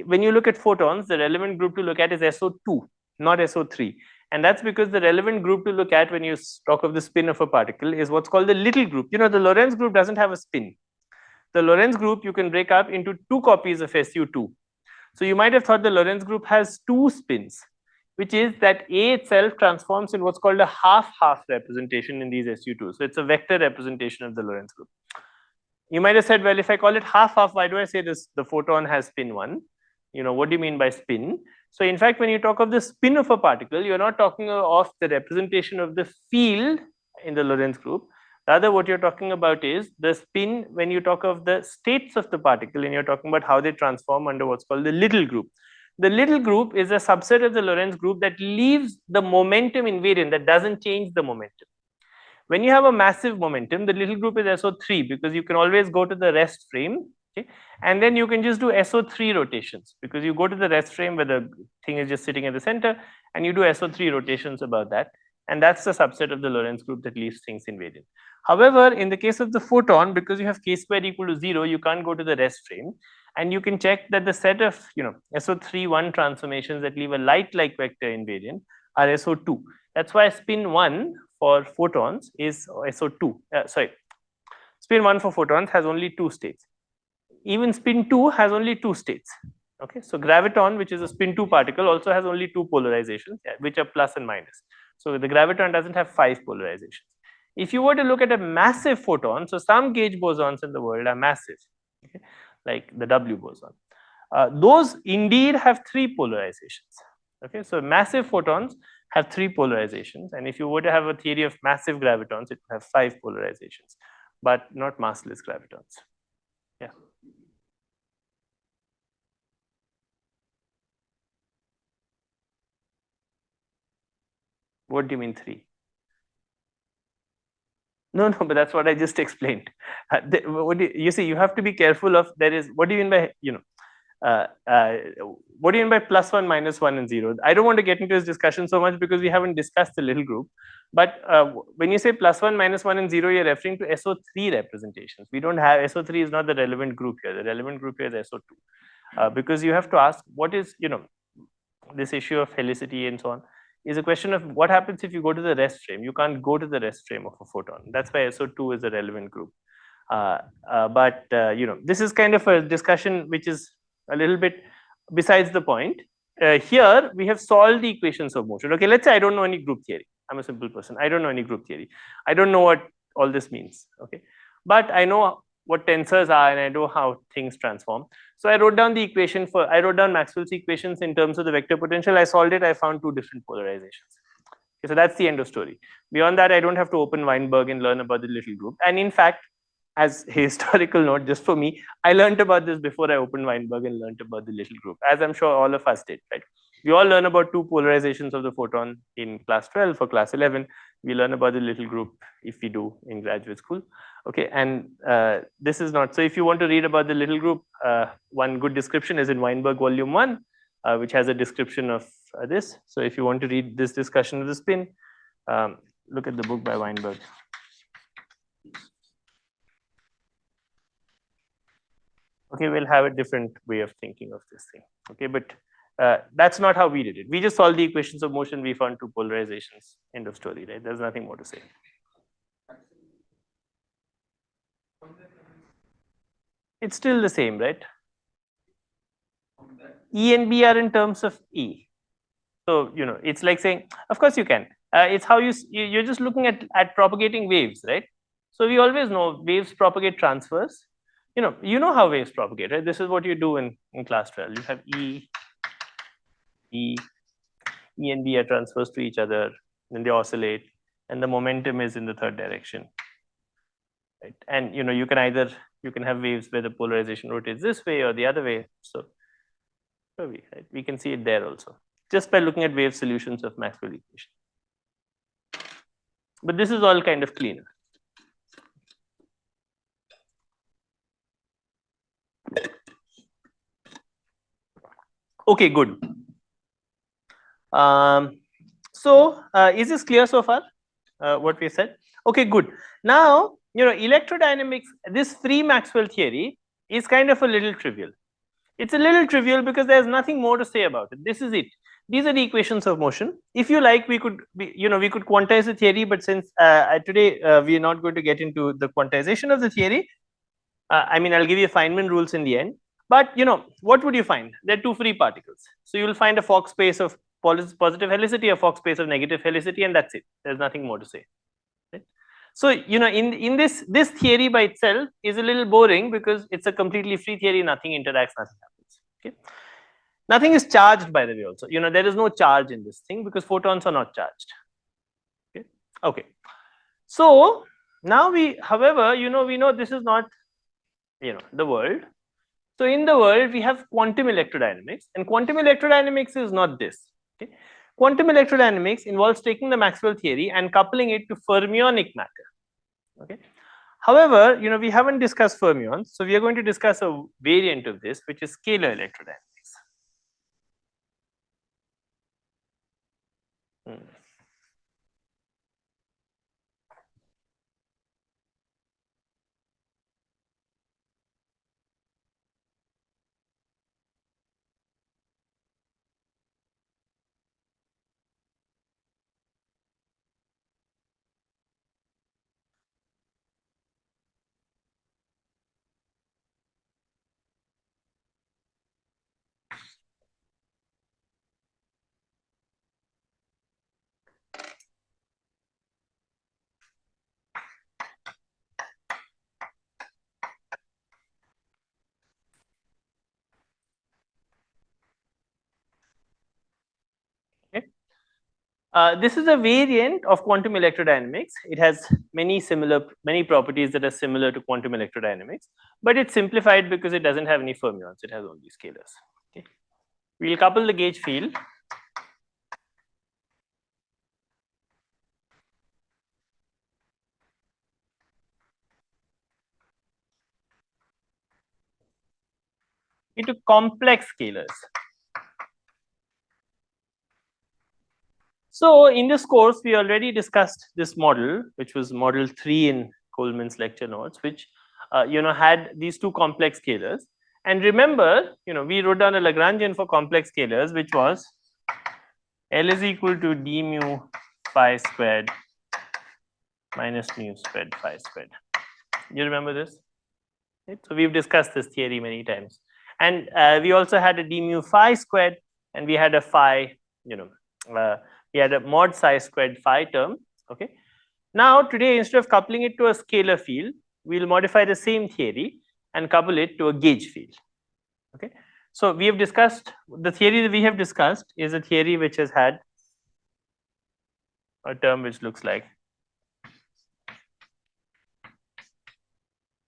when you look at photons, the relevant group to look at is SO2, not SO3. And that's because the relevant group to look at when you talk of the spin of a particle is what's called the little group. The Lorentz group doesn't have a spin. The Lorentz group you can break up into two copies of SU2. So you might have thought the Lorentz group has two spins, which is that A itself transforms in what's called a half-half representation in these SU2. So it's a vector representation of the Lorentz group. You might have said, well, if I call it half-half, why do I say this? The photon has spin 1. What do you mean by spin? So in fact, when you talk of the spin of a particle, you're not talking of the representation of the field in the Lorentz group. Rather, what you're talking about is the spin when you talk of the states of the particle, and you're talking about how they transform under what's called the little group. The little group is a subset of the Lorentz group that leaves the momentum invariant, that doesn't change the momentum. When you have a massive momentum, the little group is SO3 because you can always go to the rest frame, okay? And then you can just do SO3 rotations because you go to the rest frame where the thing is just sitting at the center and you do SO3 rotations about that. And that's the subset of the Lorentz group that leaves things invariant. However, in the case of the photon, because you have k squared equal to 0, you can't go to the rest frame. And you can check that the set of SO3 1 transformations that leave a light-like vector invariant are SO2. That's why spin 1 for photons is SO2. Spin 1 for photons has only two states. Even spin 2 has only two states. Okay, so graviton, which is a spin 2 particle, also has only two polarizations, which are plus and minus. So the graviton doesn't have 5 polarizations. If you were to look at a massive photon, so some gauge bosons in the world are massive, okay, like the W boson. Those indeed have 3 polarizations. Okay, so massive photons have 3 polarizations, and if you were to have a theory of massive gravitons, it would have 5 polarizations, but not massless gravitons. Yeah. What do you mean 3? No, but that's what I just explained. You see, you have to be careful of what do you mean by what do you mean by plus 1, minus 1, and 0? I don't want to get into this discussion so much because we haven't discussed the little group. But when you say plus 1, minus 1, and 0, you're referring to SO3 representations. We don't have SO3 is not the relevant group here. The relevant group here is SO2. Because you have to ask what is, this issue of helicity and so on is a question of what happens if you go to the rest frame. You can't go to the rest frame of a photon. That's why SO2 is a relevant group. But this is kind of a discussion which is a little bit besides the point. Here we have solved the equations of motion. Okay, let's say I don't know any group theory. I'm a simple person. I don't know any group theory. I don't know what all this means. Okay, but I know what tensors are and I know how things transform. So I wrote down the equation I wrote down Maxwell's equations in terms of the vector potential. I solved it. I found two different polarizations. Okay, so that's the end of story. Beyond that, I don't have to open Weinberg and learn about the little group. And in fact, as a historical note, just for me, I learned about this before I opened Weinberg and learned about the little group, as I'm sure all of us did, right? We all learn about two polarizations of the photon in class 12 or class 11. We learn about the little group if we do in graduate school. Okay, and this is not, so if you want to read about the little group, one good description is in Weinberg volume 1, which has a description of this. So if you want to read this discussion of the spin, look at the book by Weinberg. Okay, we'll have a different way of thinking of this thing. Okay, but that's not how we did it. We just solved the equations of motion. We found two polarizations. End of story, right? There's nothing more to say. It's still the same, right? E and B are in terms of E. So, you know, it's like saying, of course you can. It's how you're just looking at propagating waves, right? So we always know waves propagate transverse. You know how waves propagate, right? This is what you do in class 12. You have E and B are transverse to each other, then they oscillate, and the momentum is in the third direction. Right? And you can have waves where the polarization rotates this way or the other way. So right? We can see it there also, just by looking at wave solutions of Maxwell equation. But this is all kind of cleaner. Okay, good. So is this clear so far, what we said? Okay, good. Now, electrodynamics, this free Maxwell theory is kind of a little trivial. It's a little trivial because there's nothing more to say about it. This is it. These are the equations of motion. If you like, we could quantize the theory, but since today we are not going to get into the quantization of the theory, I mean, I'll give you Feynman rules in the end. But what would you find? There are two free particles. So you'll find a Fock space of positive helicity, a Fock space of negative helicity, and that's it. There's nothing more to say. Right? So in this theory by itself is a little boring because it's a completely free theory. Nothing interacts, nothing happens. Okay. Nothing is charged, by the way. Also, there is no charge in this thing because photons are not charged. Okay. Okay. So now however, we know this is not the world. So in the world, we have quantum electrodynamics, and quantum electrodynamics is not this. Okay? Quantum electrodynamics involves taking the Maxwell theory and coupling it to fermionic matter. Okay. However, we haven't discussed fermions, so we are going to discuss a variant of this, which is scalar electrodynamics. Okay. This is a variant of quantum electrodynamics. It has many properties that are similar to quantum electrodynamics, but it's simplified because it doesn't have any fermions. It has only scalars. Okay. We'll couple the gauge field. Into complex scalars. So in this course, we already discussed this model, which was model 3 in Coleman's lecture notes, which had these two complex scalars. And remember, we wrote down a Lagrangian for complex scalars, which was L is equal to d mu phi squared minus mu squared phi squared. You remember this? Right? So we've discussed this theory many times. And we also had a d mu phi squared, and we had a phi, we had a mod psi squared phi term. Okay. Now today, instead of coupling it to a scalar field, we'll modify the same theory and couple it to a gauge field. Okay. So we have discussed, the theory that we have discussed is a theory which has had a term which looks like.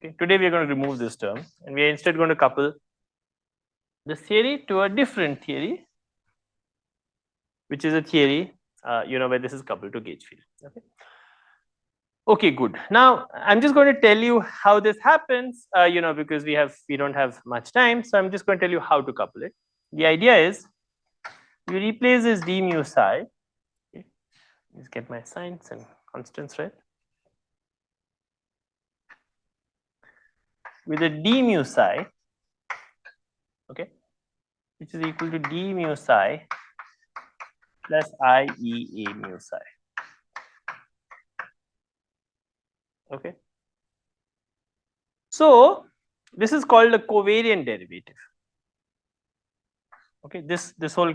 Okay. Today we are going to remove this term and we are instead going to couple this theory to a different theory, which is a theory, where this is coupled to gauge field. Okay. Okay, good. Now I'm just going to tell you how this happens, because we don't have much time, so I'm just going to tell you how to couple it. The idea is you replace this d mu psi. Okay. Let's get my signs and constants right. With a d mu psi, okay, which is equal to d mu psi plus I e a mu psi. Okay. So this is called a covariant derivative. Okay, this whole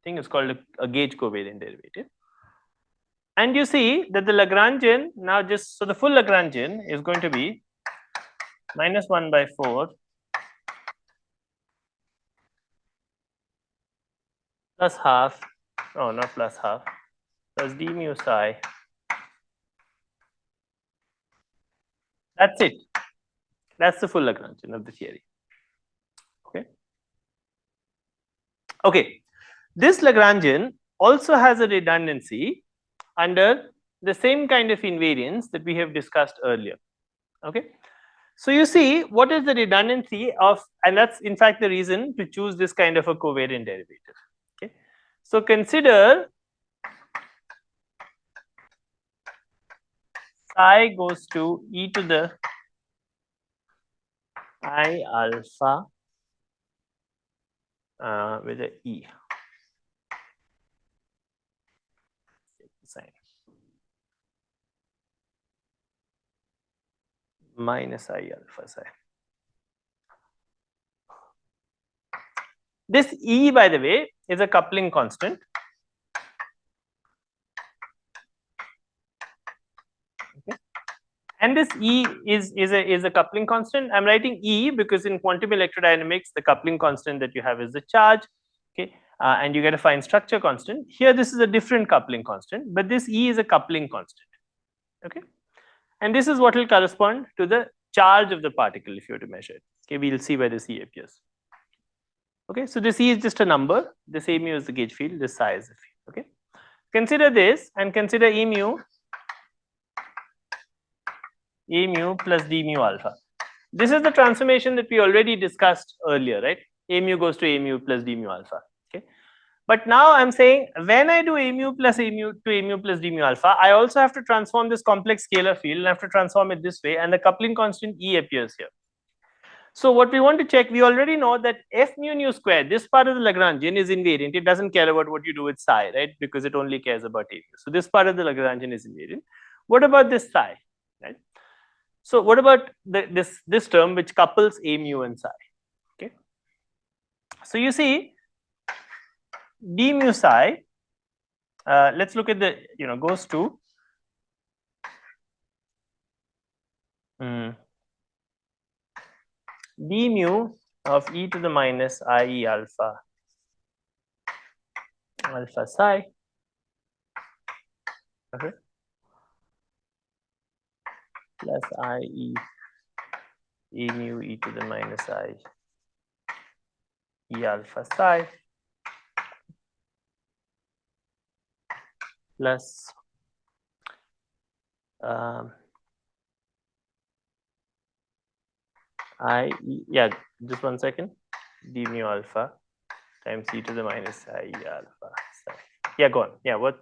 thing is called a gauge covariant derivative. And you see that the Lagrangian now just, so the full Lagrangian is going to be minus 1 by 4 plus half, oh not plus half, plus d mu psi. That's it. That's the full Lagrangian of the theory. Okay. Okay. This Lagrangian also has a redundancy under the same kind of invariance that we have discussed earlier. Okay. So you see what is the redundancy of, and that's in fact the reason to choose this kind of a covariant derivative. Okay. So consider psi goes to e to the I alpha with a e. Sign. Minus I alpha psi. This e, by the way, is a coupling constant. Okay. And this e is a coupling constant. I'm writing e because in quantum electrodynamics, the coupling constant that you have is the charge. Okay. And you get a fine structure constant. Here, this is a different coupling constant, but this e is a coupling constant. Okay. And this is what will correspond to the charge of the particle if you were to measure it. Okay, we'll see where this e appears. Okay, so this e is just a number. This a mu is the gauge field. This psi is the field. Okay, consider this and consider a mu plus d mu alpha. This is the transformation that we already discussed earlier, right? A mu goes to a mu plus d mu alpha. Okay, but now I'm saying when I do a mu plus d mu alpha, I also have to transform this complex scalar field and I have to transform it this way, and the coupling constant e appears here. So what we want to check, we already know that f mu nu square, this part of the Lagrangian is invariant. It doesn't care about what you do with psi, right? Because it only cares about a mu. So this part of the Lagrangian is invariant. What about this psi, right? So what about this term which couples a mu and psi? Okay. So you see d mu psi, let's look at the, goes to d mu of e to the minus I e alpha psi. Okay. Plus I e a mu e to the minus I e alpha psi plus just 1 second, d mu alpha times e to the minus I e alpha psi. Yeah, go on. Yeah, what?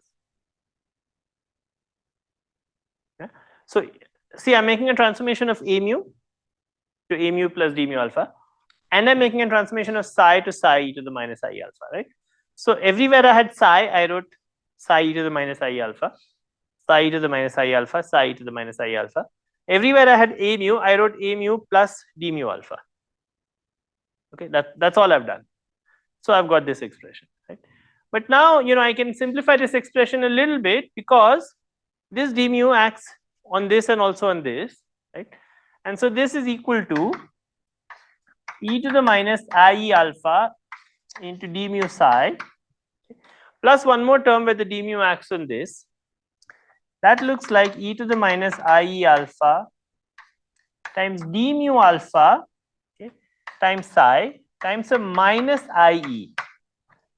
Yeah. So see, I'm making a transformation of a mu to a mu plus d mu alpha, and I'm making a transformation of psi to psi e to the minus I e alpha, right? So everywhere I had psi, I wrote psi e to the minus I e alpha, psi e to the minus I e alpha, psi e to the minus I e alpha. Everywhere I had a mu, I wrote a mu plus d mu alpha. Okay, that's all I've done. So I've got this expression, right? But now, I can simplify this expression a little bit because this d mu acts on this and also on this, right? And so this is equal to e to the minus IE alpha into d mu psi plus one more term where the d mu acts on this. That looks like e to the minus IE alpha times d mu alpha, okay, times psi times a minus IE,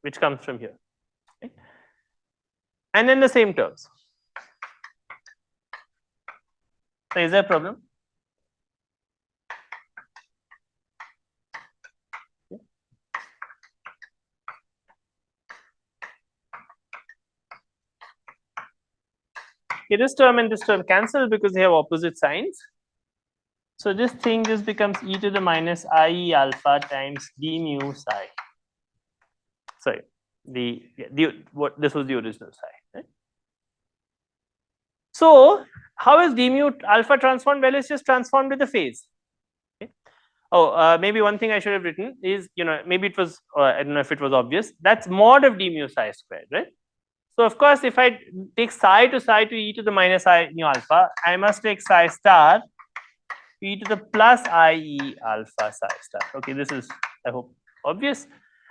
which comes from here. Okay? And then the same terms. So is there a problem? Okay, this term and this term cancel because they have opposite signs. So this thing just becomes e to the minus IE alpha times d mu psi. Sorry, what this was the original psi. Right? So how is d mu alpha transformed? Well, it's just transformed with the phase. Okay. Oh, maybe one thing I should have written is, maybe it was, I don't know if it was obvious. That's mod of d mu psi squared, right? So of course, if I take psi to e to the minus I mu alpha, I must take psi star e to the plus IE alpha psi star. Okay, this is, I hope, obvious.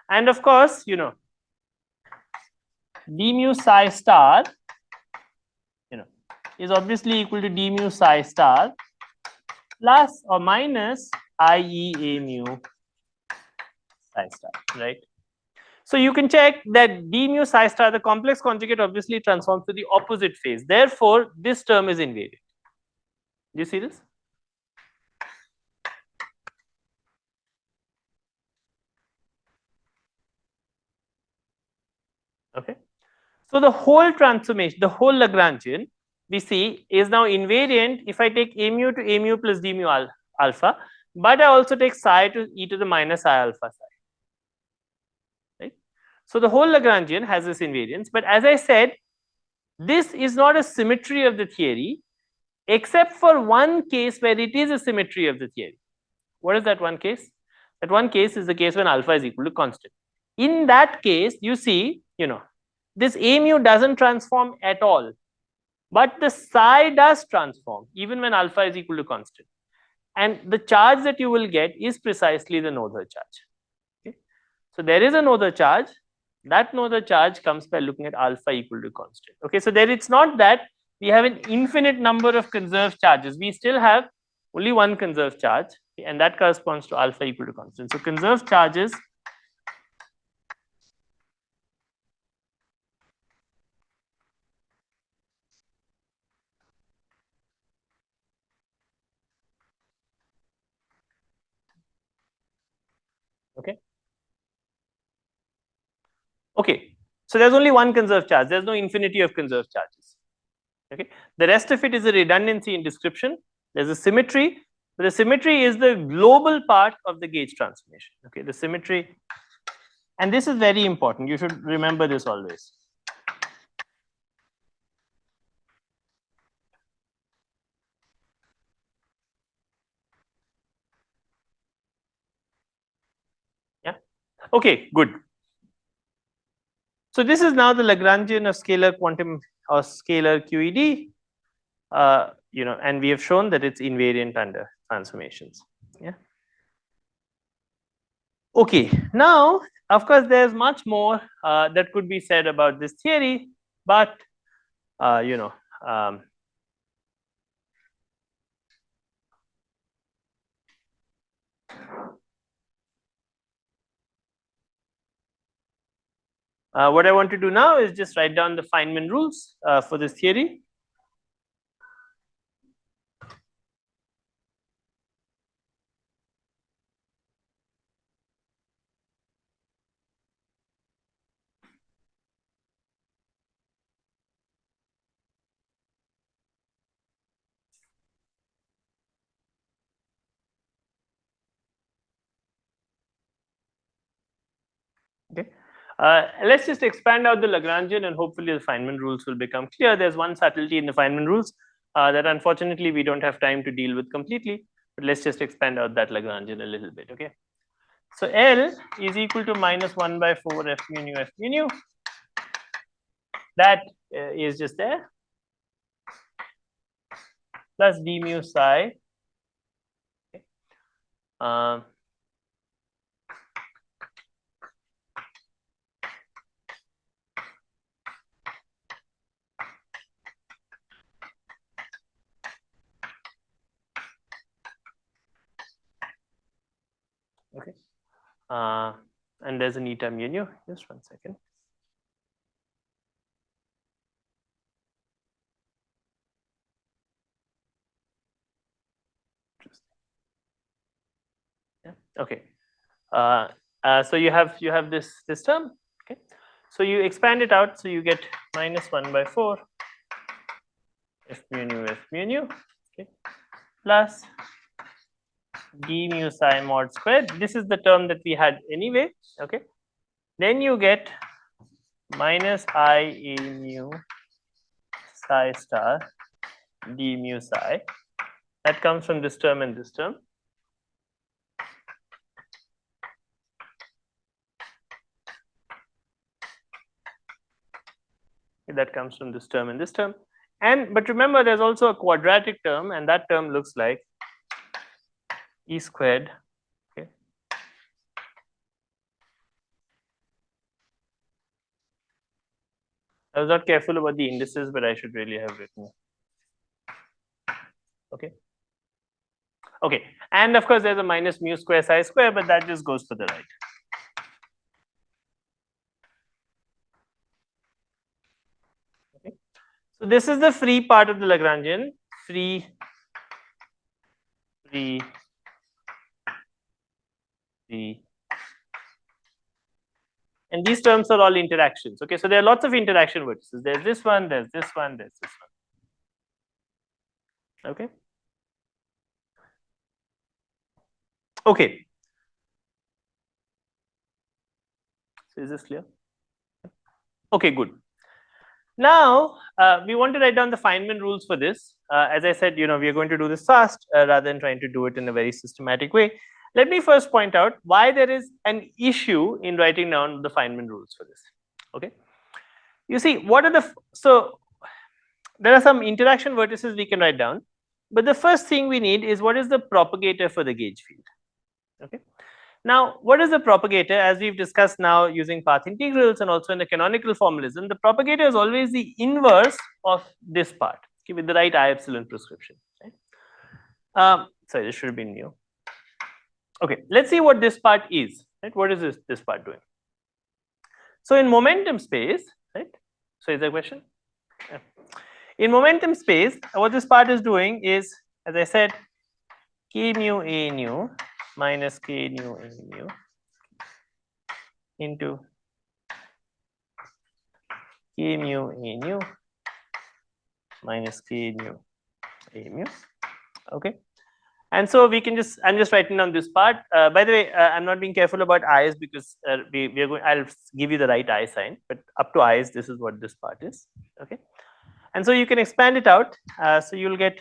And of course, d mu psi star, is obviously equal to d mu psi star plus or minus IE a mu psi star, right? So you can check that d mu psi star, the complex conjugate, obviously transforms to the opposite phase. Therefore, this term is invariant. Do you see this? Okay. So the whole transformation, the whole Lagrangian, we see is now invariant if I take a mu to a mu plus d mu alpha, but I also take psi to e to the minus I alpha psi. Right? So the whole Lagrangian has this invariance, but as I said, this is not a symmetry of the theory, except for one case where it is a symmetry of the theory. What is that one case? That one case is the case when alpha is equal to constant. In that case, you see, this a mu doesn't transform at all, but the psi does transform even when alpha is equal to constant. And the charge that you will get is precisely the Noether charge. Okay? So there is a Noether charge. That Noether charge comes by looking at alpha equal to constant. Okay, so there it's not that we have an infinite number of conserved charges. We still have only one conserved charge, okay, and that corresponds to alpha equal to constant. So conserved charges okay. Okay, so there's only one conserved charge. There's no infinity of conserved charges. Okay, the rest of it is a redundancy in description. There's a symmetry, but the symmetry is the global part of the gauge transformation. Okay, the symmetry, and this is very important. You should remember this always. Yeah. Okay, good. So this is now the Lagrangian of scalar quantum or scalar QED. And we have shown that it's invariant under transformations. Yeah. Okay, now of course there's much more that could be said about this theory, but what I want to do now is just write down the Feynman rules for this theory. Okay. Let's just expand out the Lagrangian and hopefully the Feynman rules will become clear. There's one subtlety in the Feynman rules that unfortunately we don't have time to deal with completely, but let's just expand out that Lagrangian a little bit, okay? So L is equal to minus 1 by 4 F mu nu F mu nu. That is just there. Plus d mu psi Okay, and there's an eta mu nu. Just 1 second. Yeah. Okay. So you have this term. Okay. So you expand it out. So you get minus 1/4 f mu nu. Okay. Plus d mu psi mod squared. This is the term that we had anyway. Okay. Then you get minus I a mu psi star d mu psi. That comes from this term and this term. That comes from this term and this term. And but remember, there's also a quadratic term, and that term looks like e squared. Okay. I was not careful about the indices, but I should really have written. Okay. Okay. And of course, there's a minus mu square psi square, but that just goes to the right. Okay. So this is the free part of the Lagrangian. Free. And these terms are all interactions. Okay, so there are lots of interaction vertices. There's this one, there's this one, there's this one. Okay. Okay. So is this clear? Okay, good. Now we want to write down the Feynman rules for this. As I said, we are going to do this fast rather than trying to do it in a very systematic way. Let me first point out why there is an issue in writing down the Feynman rules for this. Okay. You see, what are the so there are some interaction vertices we can write down, but the first thing we need is what is the propagator for the gauge field. Okay. Now, what is the propagator? As we've discussed now using path integrals and also in the canonical formalism, the propagator is always the inverse of this part, okay, with the right I epsilon prescription. Right? Sorry, this should have been mu. Okay, let's see what this part is. Right? What is this part doing? So in momentum space, right? So is there a question? Yeah. In momentum space, what this part is doing is, as I said, k mu a nu minus k nu a nu into k mu a nu minus k nu a mu. Okay. And so we can just, I'm just writing down this part. By the way, I'm not being careful about i's because we are going, I'll give you the right I sign, but up to i's, this is what this part is. Okay. And so you can expand it out. So you'll get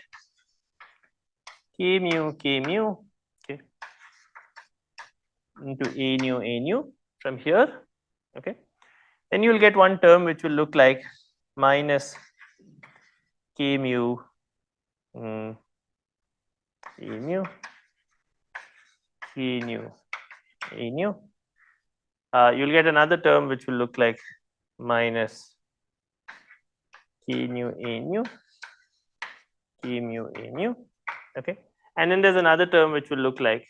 k mu, okay, into a nu from here. Okay. Then you'll get one term which will look like minus k mu a nu k nu a nu. You'll get another term which will look like minus k nu a nu k mu a nu. Okay, and then there's another term which will look like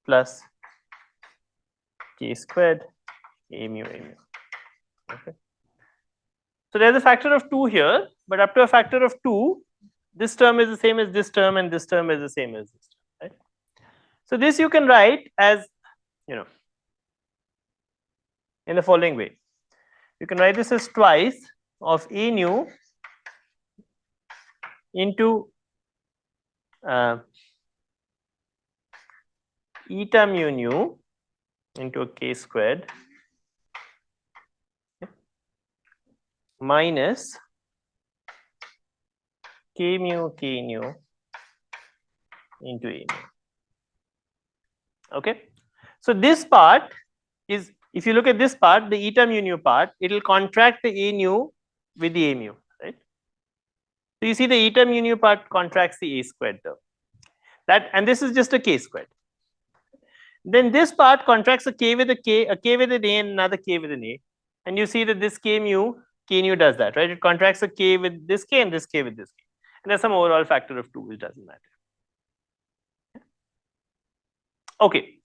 plus k squared a mu a mu. Okay, so there's a factor of 2 here, but up to a factor of 2, this term is the same as this term, and this term is the same as this term, right? So this you can write as, in the following way. You can write this as twice of a nu into eta mu nu into a k squared minus k mu k nu into a mu. Okay, so this part is, if you look at this part, the eta mu nu part, it will contract the a nu with the a mu, right? So you see the eta mu nu part contracts the a squared term. That, and this is just a k squared. then this part contracts a k with a k with an a, and another k with an a, and you see that this k nu does that, right? It contracts a k with this k and this k with this k, and there's some overall factor of 2 which doesn't matter. Okay,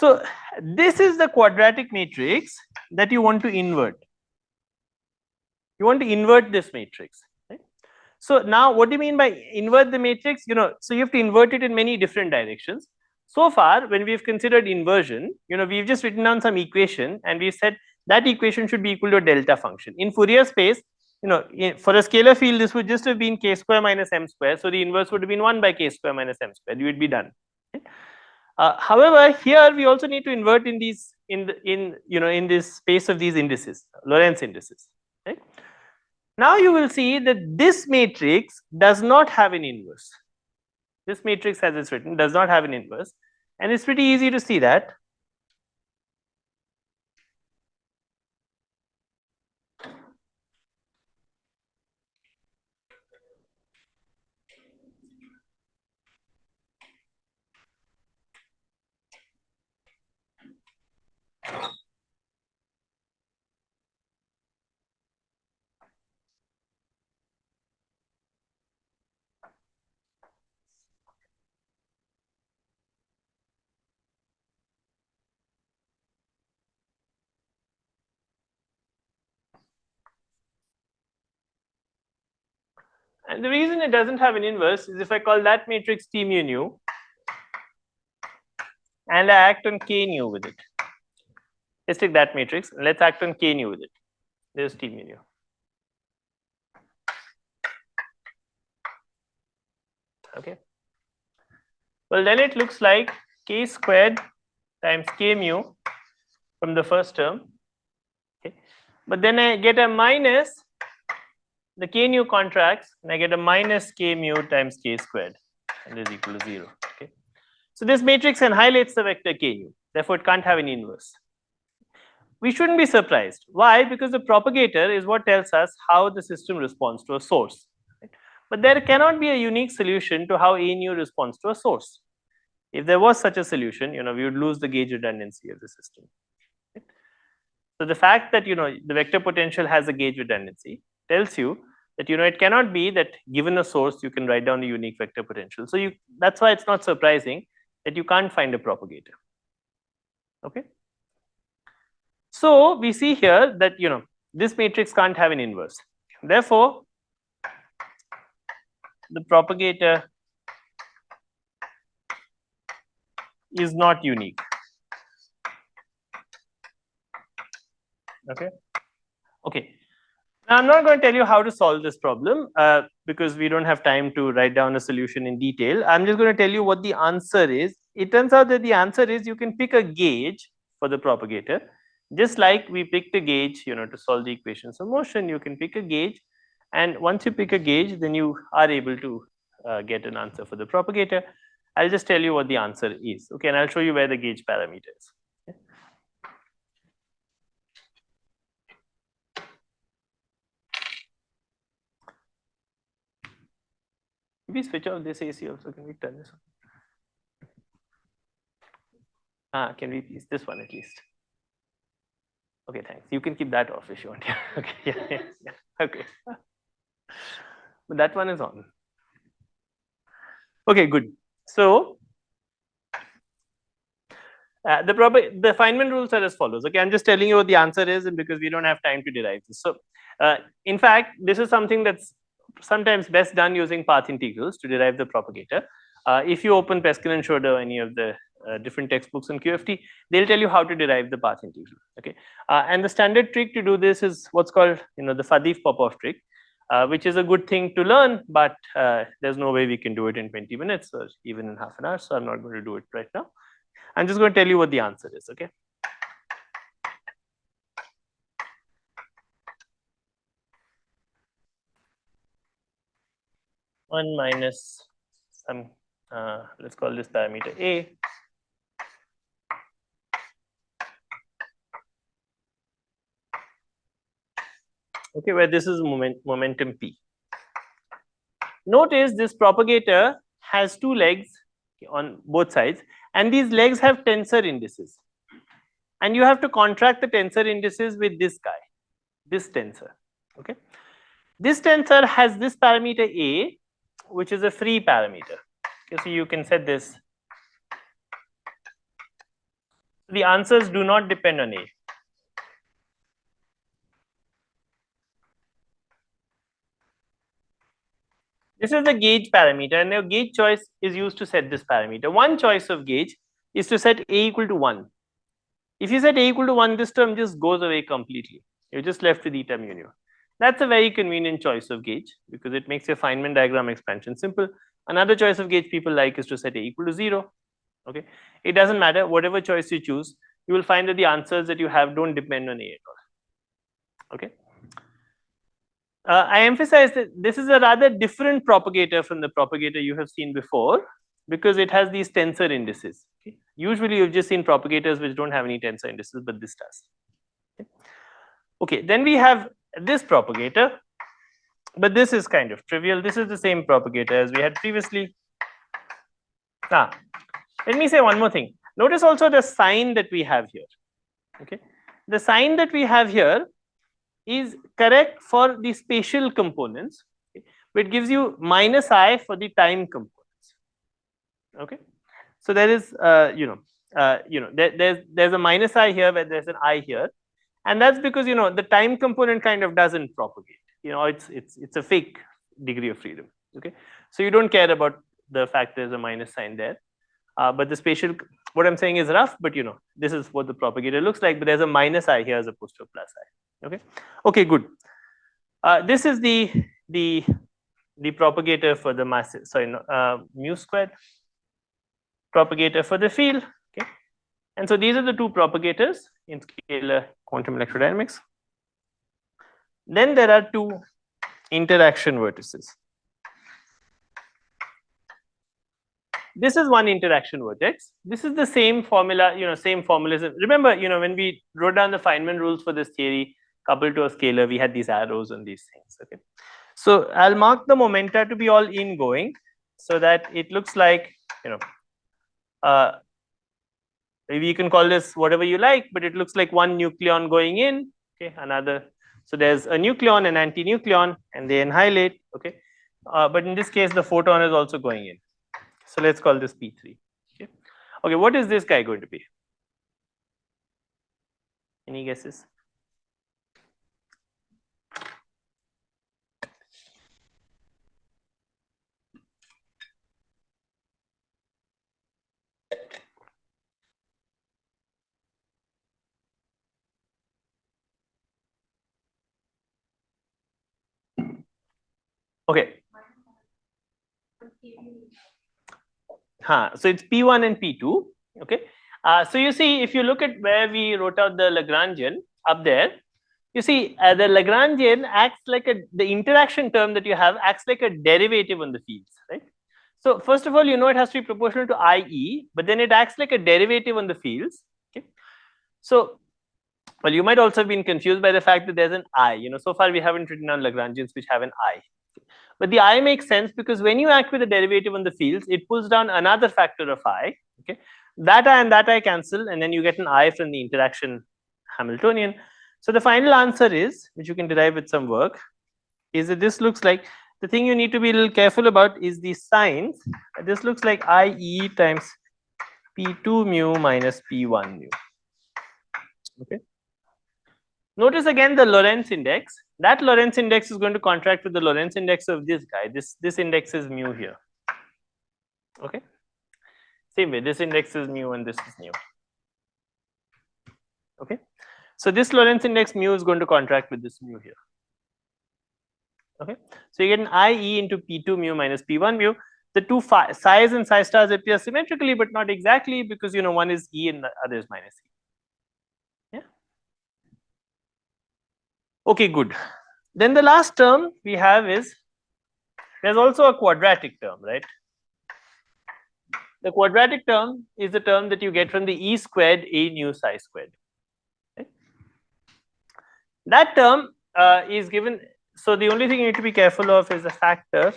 so this is the quadratic matrix that you want to invert. You want to invert this matrix, right? So now what do you mean by invert the matrix? So you have to invert it in many different directions. So far, when we've considered inversion, we've just written down some equation and we said that equation should be equal to a delta function. In Fourier space, for a scalar field, this would just have been k square minus m square. So the inverse would have been 1 by k square minus m square. You would be done. Okay? However, here we also need to invert in these in this space of these indices, Lorentz indices. Right? Now you will see that this matrix does not have an inverse. This matrix, as it's written, does not have an inverse, and it's pretty easy to see that. And the reason it doesn't have an inverse is if I call that matrix T mu nu and I act on K nu with it. Let's take that matrix and let's act on K nu with it. There's T mu nu. Okay. Well, then it looks like K squared times K mu from the first term. Okay. But then I get a minus, the K nu contracts, and I get a minus K mu times K squared, and is equal to 0. Okay. So this matrix annihilates the vector K nu, therefore it can't have any inverse. We shouldn't be surprised. Why? Because the propagator is what tells us how the system responds to a source. Right? But there cannot be a unique solution to how A nu responds to a source. If there was such a solution, we would lose the gauge redundancy of the system. Right? So the fact that the vector potential has a gauge redundancy tells you that it cannot be that given a source you can write down a unique vector potential. So that's why it's not surprising that you can't find a propagator. Okay. So we see here that this matrix can't have an inverse. Therefore, the propagator is not unique. Okay. Okay. Now I'm not going to tell you how to solve this problem because we don't have time to write down a solution in detail. I'm just going to tell you what the answer is. It turns out that the answer is you can pick a gauge for the propagator. Just like we picked a gauge, to solve the equations of motion, you can pick a gauge, and once you pick a gauge, then you are able to get an answer for the propagator. I'll just tell you what the answer is, okay, and I'll show you where the gauge parameter is. Okay? If we switch off this AC also, can we turn this on? Can we please this one at least? Okay, thanks. You can keep that off if you want. Okay, yeah. Okay. But that one is on. Okay, good. So the Feynman rules are as follows. Okay, I'm just telling you what the answer is, and because we don't have time to derive this. So in fact, this is something that's sometimes best done using path integrals to derive the propagator. If you open Peskin and Schroeder, any of the different textbooks on QFT, they'll tell you how to derive the path integral. Okay, and the standard trick to do this is what's called the Faddeev-Popov trick, which is a good thing to learn, but there's no way we can do it in 20 minutes or even in half an hour. So I'm not going to do it right now. I'm just going to tell you what the answer is. Okay. One minus some, let's call this parameter A. Okay, where this is momentum P. Notice this propagator has two legs on both sides, and these legs have tensor indices, and you have to contract the tensor indices with this guy, this tensor. Okay, this tensor has this parameter A, which is a free parameter. Okay, so you can set this. The answers do not depend on A. This is the gauge parameter, and your gauge choice is used to set this parameter. One choice of gauge is to set A equal to 1. If you set A equal to 1, this term just goes away completely. You're just left with eta mu nu. That's a very convenient choice of gauge because it makes your Feynman diagram expansion simple. Another choice of gauge people like is to set A equal to 0. Okay, it doesn't matter, whatever choice you choose, you will find that the answers that you have don't depend on A at all. Okay. I emphasize that this is a rather different propagator from the propagator you have seen before because it has these tensor indices. Okay. Usually you've just seen propagators which don't have any tensor indices, but this does. Okay, then we have this propagator, but this is kind of trivial. This is the same propagator as we had previously. Let me say one more thing. Notice also the sign that we have here. Okay, the sign that we have here is correct for the spatial components, okay, but it gives you minus I for the time components. Okay, so there is there's a minus I here where there's an I here, and that's because the time component kind of doesn't propagate. It's a fake degree of freedom. Okay, so you don't care about the fact there's a minus sign there, but the spatial, what I'm saying is rough, but this is what the propagator looks like, but there's a minus I here as opposed to a plus I. Okay, okay, good. This is the propagator for the mass, mu squared propagator for the field. Okay, and so these are the two propagators in scalar quantum electrodynamics. Then there are two interaction vertices. This is one interaction vertex. This is the same formula, same formalism. Remember, when we wrote down the Feynman rules for this theory coupled to a scalar, we had these arrows and these things. Okay, so I'll mark the momenta to be all ingoing so that it looks like, maybe you can call this whatever you like, but it looks like one nucleon going in. Okay, another. So there's a nucleon and anti-nucleon, and they annihilate. Okay, but in this case, the photon is also going in. So let's call this P3. Okay, okay, what is this guy going to be? Any guesses? Okay. So it's P1 and P2. Okay. So you see, if you look at where we wrote out the Lagrangian up there, you see the Lagrangian acts like the interaction term that you have acts like a derivative on the fields, right? So first of all, it has to be proportional to IE, but then it acts like a derivative on the fields. Okay. So, well, you might also have been confused by the fact that there's an I. So far we haven't written down Lagrangians which have an I. But the I makes sense because when you act with a derivative on the fields, it pulls down another factor of I. Okay, that I and that I cancel, and then you get an I from the interaction Hamiltonian. So the final answer is, which you can derive with some work, is that this looks like, the thing you need to be a little careful about is the signs. This looks like IE times P2 mu minus P1 mu. Okay. Notice again the Lorentz index. That Lorentz index is going to contract with the Lorentz index of this guy. This index is mu here. Okay. Same way, this index is mu and this is mu. Okay. So this Lorentz index mu is going to contract with this mu here. Okay. So you get an IE into P2 mu minus P1 mu. The two psi's and psi stars appear symmetrically, but not exactly because one is E and the other is minus E. Yeah. Okay, good. Then the last term we have is, there's also a quadratic term, right? The quadratic term is the term that you get from the E squared A nu psi squared. Right? That term is given, so the only thing you need to be careful of is the factor.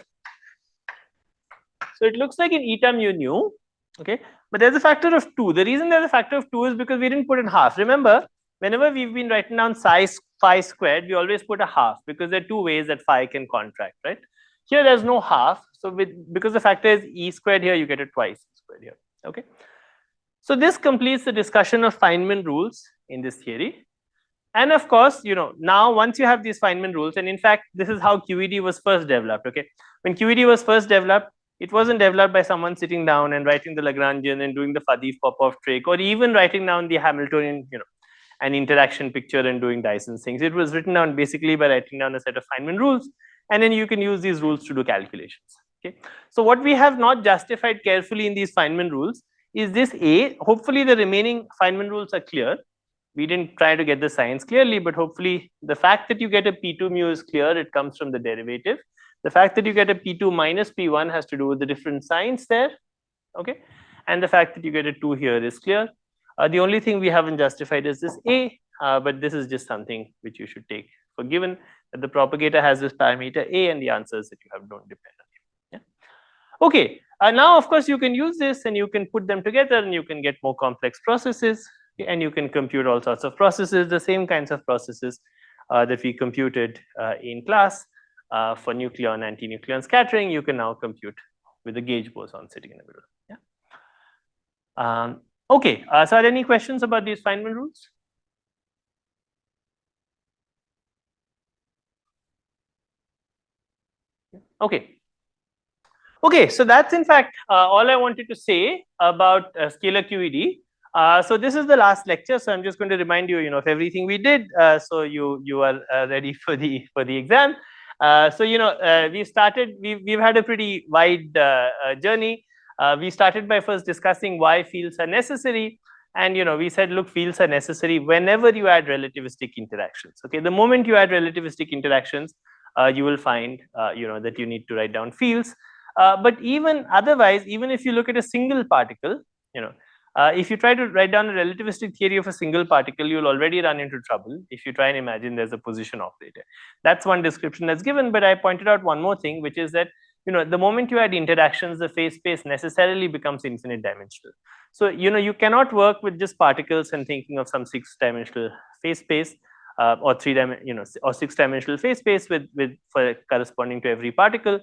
So it looks like in eta mu nu, okay, but there's a factor of 2. The reason there's a factor of 2 is because we didn't put in half. Remember, whenever we've been writing down phi squared, we always put a half because there are 2 ways that phi can contract, right? Here there's no half, so because the factor is e squared here, you get it twice e squared here. Okay. So this completes the discussion of Feynman rules in this theory. And of course, now once you have these Feynman rules, and in fact, this is how QED was first developed. Okay, when QED was first developed, it wasn't developed by someone sitting down and writing the Lagrangian and doing the Faddeev-Popov trick, or even writing down the Hamiltonian, an interaction picture and doing Dyson's things. It was written down basically by writing down a set of Feynman rules, and then you can use these rules to do calculations. Okay, so what we have not justified carefully in these Feynman rules is this A. Hopefully, the remaining Feynman rules are clear. We didn't try to get the signs clearly, but hopefully the fact that you get a P2 mu is clear. It comes from the derivative. The fact that you get a P2 minus P1 has to do with the different signs there. Okay, and the fact that you get a 2 here is clear. The only thing we haven't justified is this A, but this is just something which you should take for given, that the propagator has this parameter A, and the answers that you have don't depend on it. Yeah. Okay, now of course you can use this and you can put them together and you can get more complex processes, and you can compute all sorts of processes, the same kinds of processes that we computed in class for nucleon, anti-nucleon scattering. You can now compute with the gauge boson sitting in the middle. Yeah. Okay, so are there any questions about these Feynman rules? Okay. Okay, so that's in fact all I wanted to say about scalar QED. So this is the last lecture, so I'm just going to remind you, of everything we did, so you are ready for the exam. So we've had a pretty wide journey. We started by first discussing why fields are necessary, and we said, look, fields are necessary whenever you add relativistic interactions. Okay, the moment you add relativistic interactions, you will find that you need to write down fields. But even otherwise, even if you look at a single particle, if you try to write down a relativistic theory of a single particle, you'll already run into trouble if you try and imagine there's a position operator. That's one description that's given, but I pointed out one more thing, which is that the moment you add interactions, the phase space necessarily becomes infinite dimensional. So you cannot work with just particles and thinking of some 6-dimensional phase space or 6-dimensional phase space for corresponding to every particle.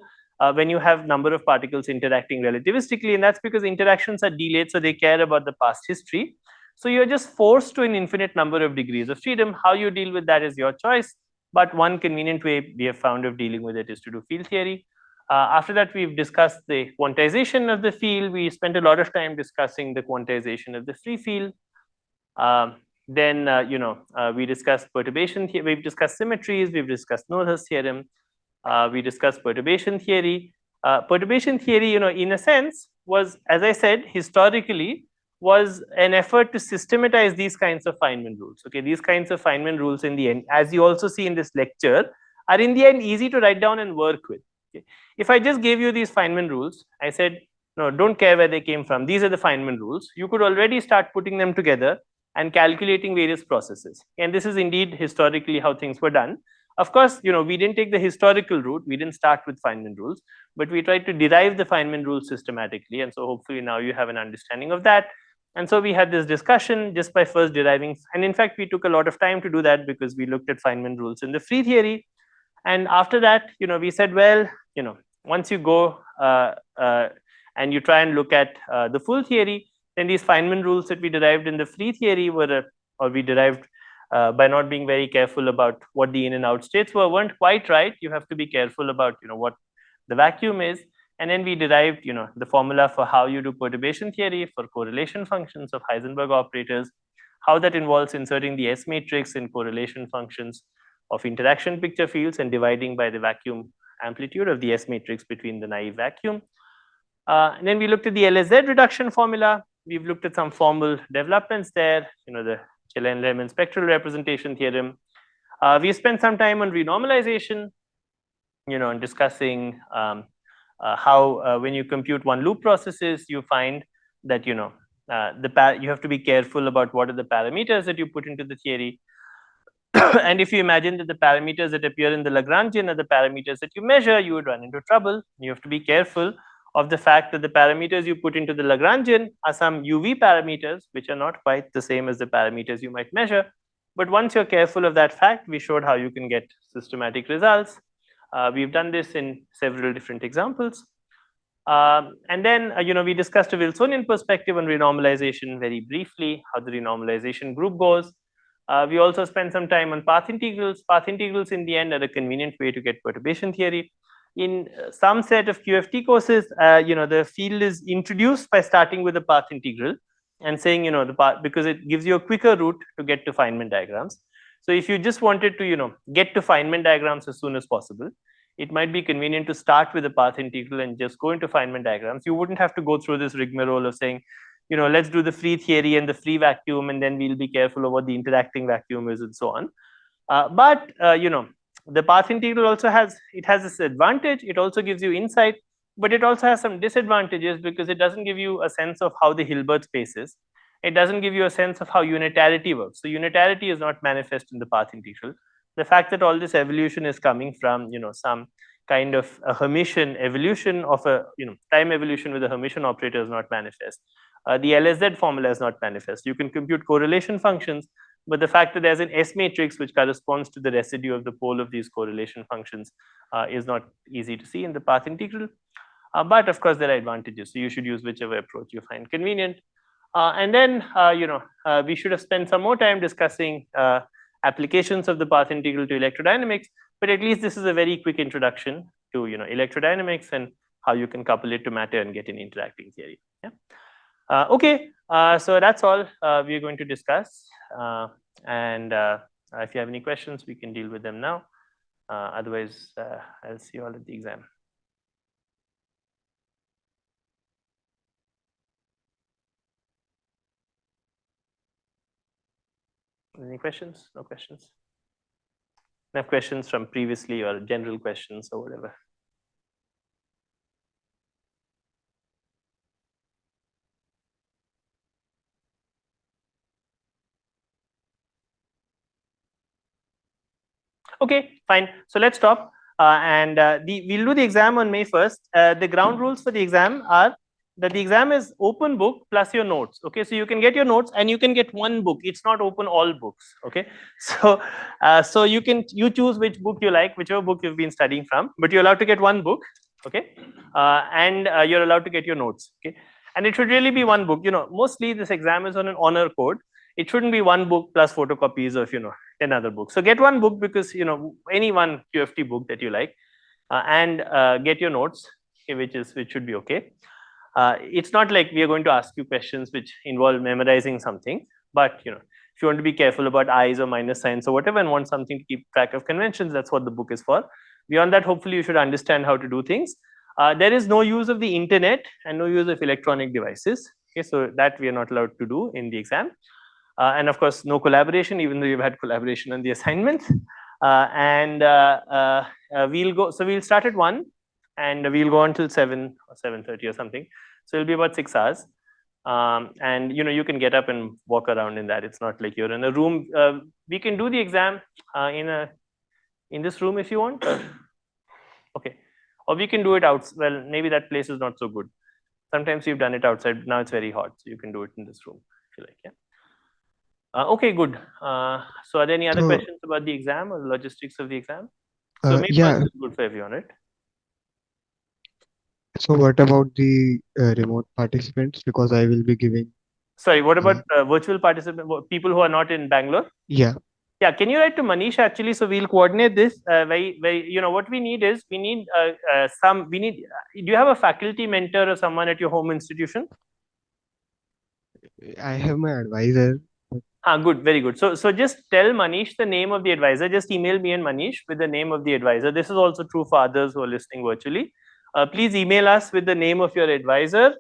When you have number of particles interacting relativistically, and that's because interactions are delayed, so they care about the past history. So you're just forced to an infinite number of degrees of freedom. How you deal with that is your choice, but one convenient way we have found of dealing with it is to do field theory. After that, we've discussed the quantization of the field. We spent a lot of time discussing the quantization of the free field. Then we discussed perturbation. We've discussed symmetries. We've discussed Noether's theorem. We discussed perturbation theory. Perturbation theory, in a sense, was, as I said, historically, was an effort to systematize these kinds of Feynman rules. Okay, these kinds of Feynman rules, in the end, as you also see in this lecture, are in the end easy to write down and work with. Okay? If I just gave you these Feynman rules, I said, no, don't care where they came from. These are the Feynman rules. You could already start putting them together and calculating various processes. And this is indeed historically how things were done. Of course, we didn't take the historical route. We didn't start with Feynman rules, but we tried to derive the Feynman rules systematically. And so hopefully now you have an understanding of that. And so we had this discussion just by first deriving. And in fact, we took a lot of time to do that because we looked at Feynman rules in the free theory. And after that, we said, well, once you go and you try and look at the full theory, then these Feynman rules that we derived in the free theory we derived by not being very careful about what the in and out states weren't quite right. You have to be careful about what the vacuum is. And then we derived the formula for how you do perturbation theory for correlation functions of Heisenberg operators, how that involves inserting the S matrix in correlation functions of interaction picture fields and dividing by the vacuum amplitude of the S matrix between the naive vacuum. And then we looked at the LSZ reduction formula. We've looked at some formal developments there, the Chilen-Lemon spectral representation theorem. We spent some time on renormalization, and discussing how when you compute one loop processes, you find that you have to be careful about what are the parameters that you put into the theory. And if you imagine that the parameters that appear in the Lagrangian are the parameters that you measure, you would run into trouble. You have to be careful of the fact that the parameters you put into the Lagrangian are some UV parameters, which are not quite the same as the parameters you might measure. But once you're careful of that fact, we showed how you can get systematic results. We've done this in several different examples. And then, we discussed a Wilsonian perspective on renormalization very briefly, how the renormalization group goes. We also spent some time on path integrals. Path integrals in the end are a convenient way to get perturbation theory. In some set of QFT courses, the field is introduced by starting with a path integral and saying, the path, because it gives you a quicker route to get to Feynman diagrams. So if you just wanted to, get to Feynman diagrams as soon as possible, it might be convenient to start with a path integral and just go into Feynman diagrams. You wouldn't have to go through this rigmarole of saying, let's do the free theory and the free vacuum, and then we'll be careful of what the interacting vacuum is and so on. But the path integral also has this advantage. It also gives you insight, but it also has some disadvantages because it doesn't give you a sense of how the Hilbert space is. It doesn't give you a sense of how unitarity works. So unitarity is not manifest in the path integral. The fact that all this evolution is coming from some kind of a Hermitian evolution of a time evolution with a Hermitian operator is not manifest. The LSZ formula is not manifest. You can compute correlation functions, but the fact that there's an S matrix which corresponds to the residue of the pole of these correlation functions is not easy to see in the path integral. But of course, there are advantages. So you should use whichever approach you find convenient. And then, we should have spent some more time discussing applications of the path integral to electrodynamics. But at least this is a very quick introduction to electrodynamics and how you can couple it to matter and get an interacting theory. Yeah. Okay, so that's all we're going to discuss. And if you have any questions, we can deal with them now. Otherwise, I'll see you all at the exam. Any questions? No questions? Enough questions from previously or general questions or whatever. Okay, fine. So let's stop. We'll do the exam on May 1st. The ground rules for the exam are that the exam is open book plus your notes. Okay, so you can get your notes and you can get one book. It's not open all books. Okay, so you choose which book you like, whichever book you've been studying from, but you're allowed to get one book. Okay, and you're allowed to get your notes. Okay, and it should really be one book. Mostly this exam is on an honor code. It shouldn't be one book plus photocopies of 10 other books. So get one book because any one QFT book that you like, and get your notes, which should be okay. It's not like we are going to ask you questions which involve memorizing something, but if you want to be careful about i's or minus signs or whatever and want something to keep track of conventions, that's what the book is for. Beyond that, hopefully you should understand how to do things. There is no use of the internet and no use of electronic devices. Okay, so that we are not allowed to do in the exam. And of course, no collaboration, even though you've had collaboration on the assignments. We'll start at 1 and we'll go until 7 or 7:30 or something. So it'll be about 6 hours. And you can get up and walk around in that. It's not like you're in a room. We can do the exam in this room if you want. Okay. Or we can do it out. Well, maybe that place is not so good. Sometimes we've done it outside. Now it's very hot, so you can do it in this room if you like. Yeah. Okay, good. So are there any other questions about the exam or the logistics of the exam? So maybe yeah. it's good for everyone, right? So what about the remote participants? Because I will be giving. Sorry, what about virtual participants, people who are not in Bangalore? Yeah. Yeah, can you write to Manish actually? So we'll coordinate this. What we need is do you have a faculty mentor or someone at your home institution? I have my advisor. Good, very good. So just tell Manish the name of the advisor. Just email me and Manish with the name of the advisor. This is also true for others who are listening virtually. Please email us with the name of your advisor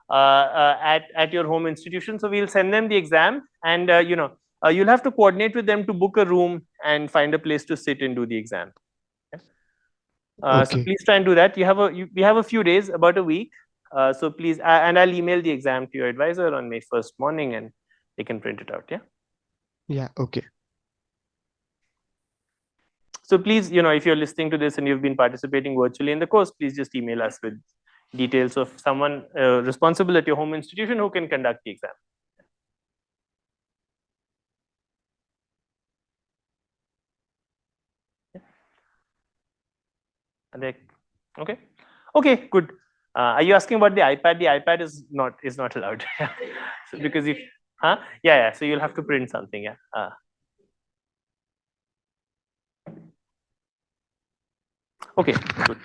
at your home institution. So we'll send them the exam, and you'll have to coordinate with them to book a room and find a place to sit and do the exam. Okay. So please try and do that. We have a few days, about a week. So please, and I'll email the exam to your advisor on May 1st morning, and they can print it out. Yeah. Yeah. Okay. So please, if you're listening to this and you've been participating virtually in the course, please just email us with details of someone responsible at your home institution who can conduct the exam. Okay. Okay, good. Are you asking about the iPad? The iPad is not allowed. So because if yeah, so you'll have to print something. Yeah. Okay, good.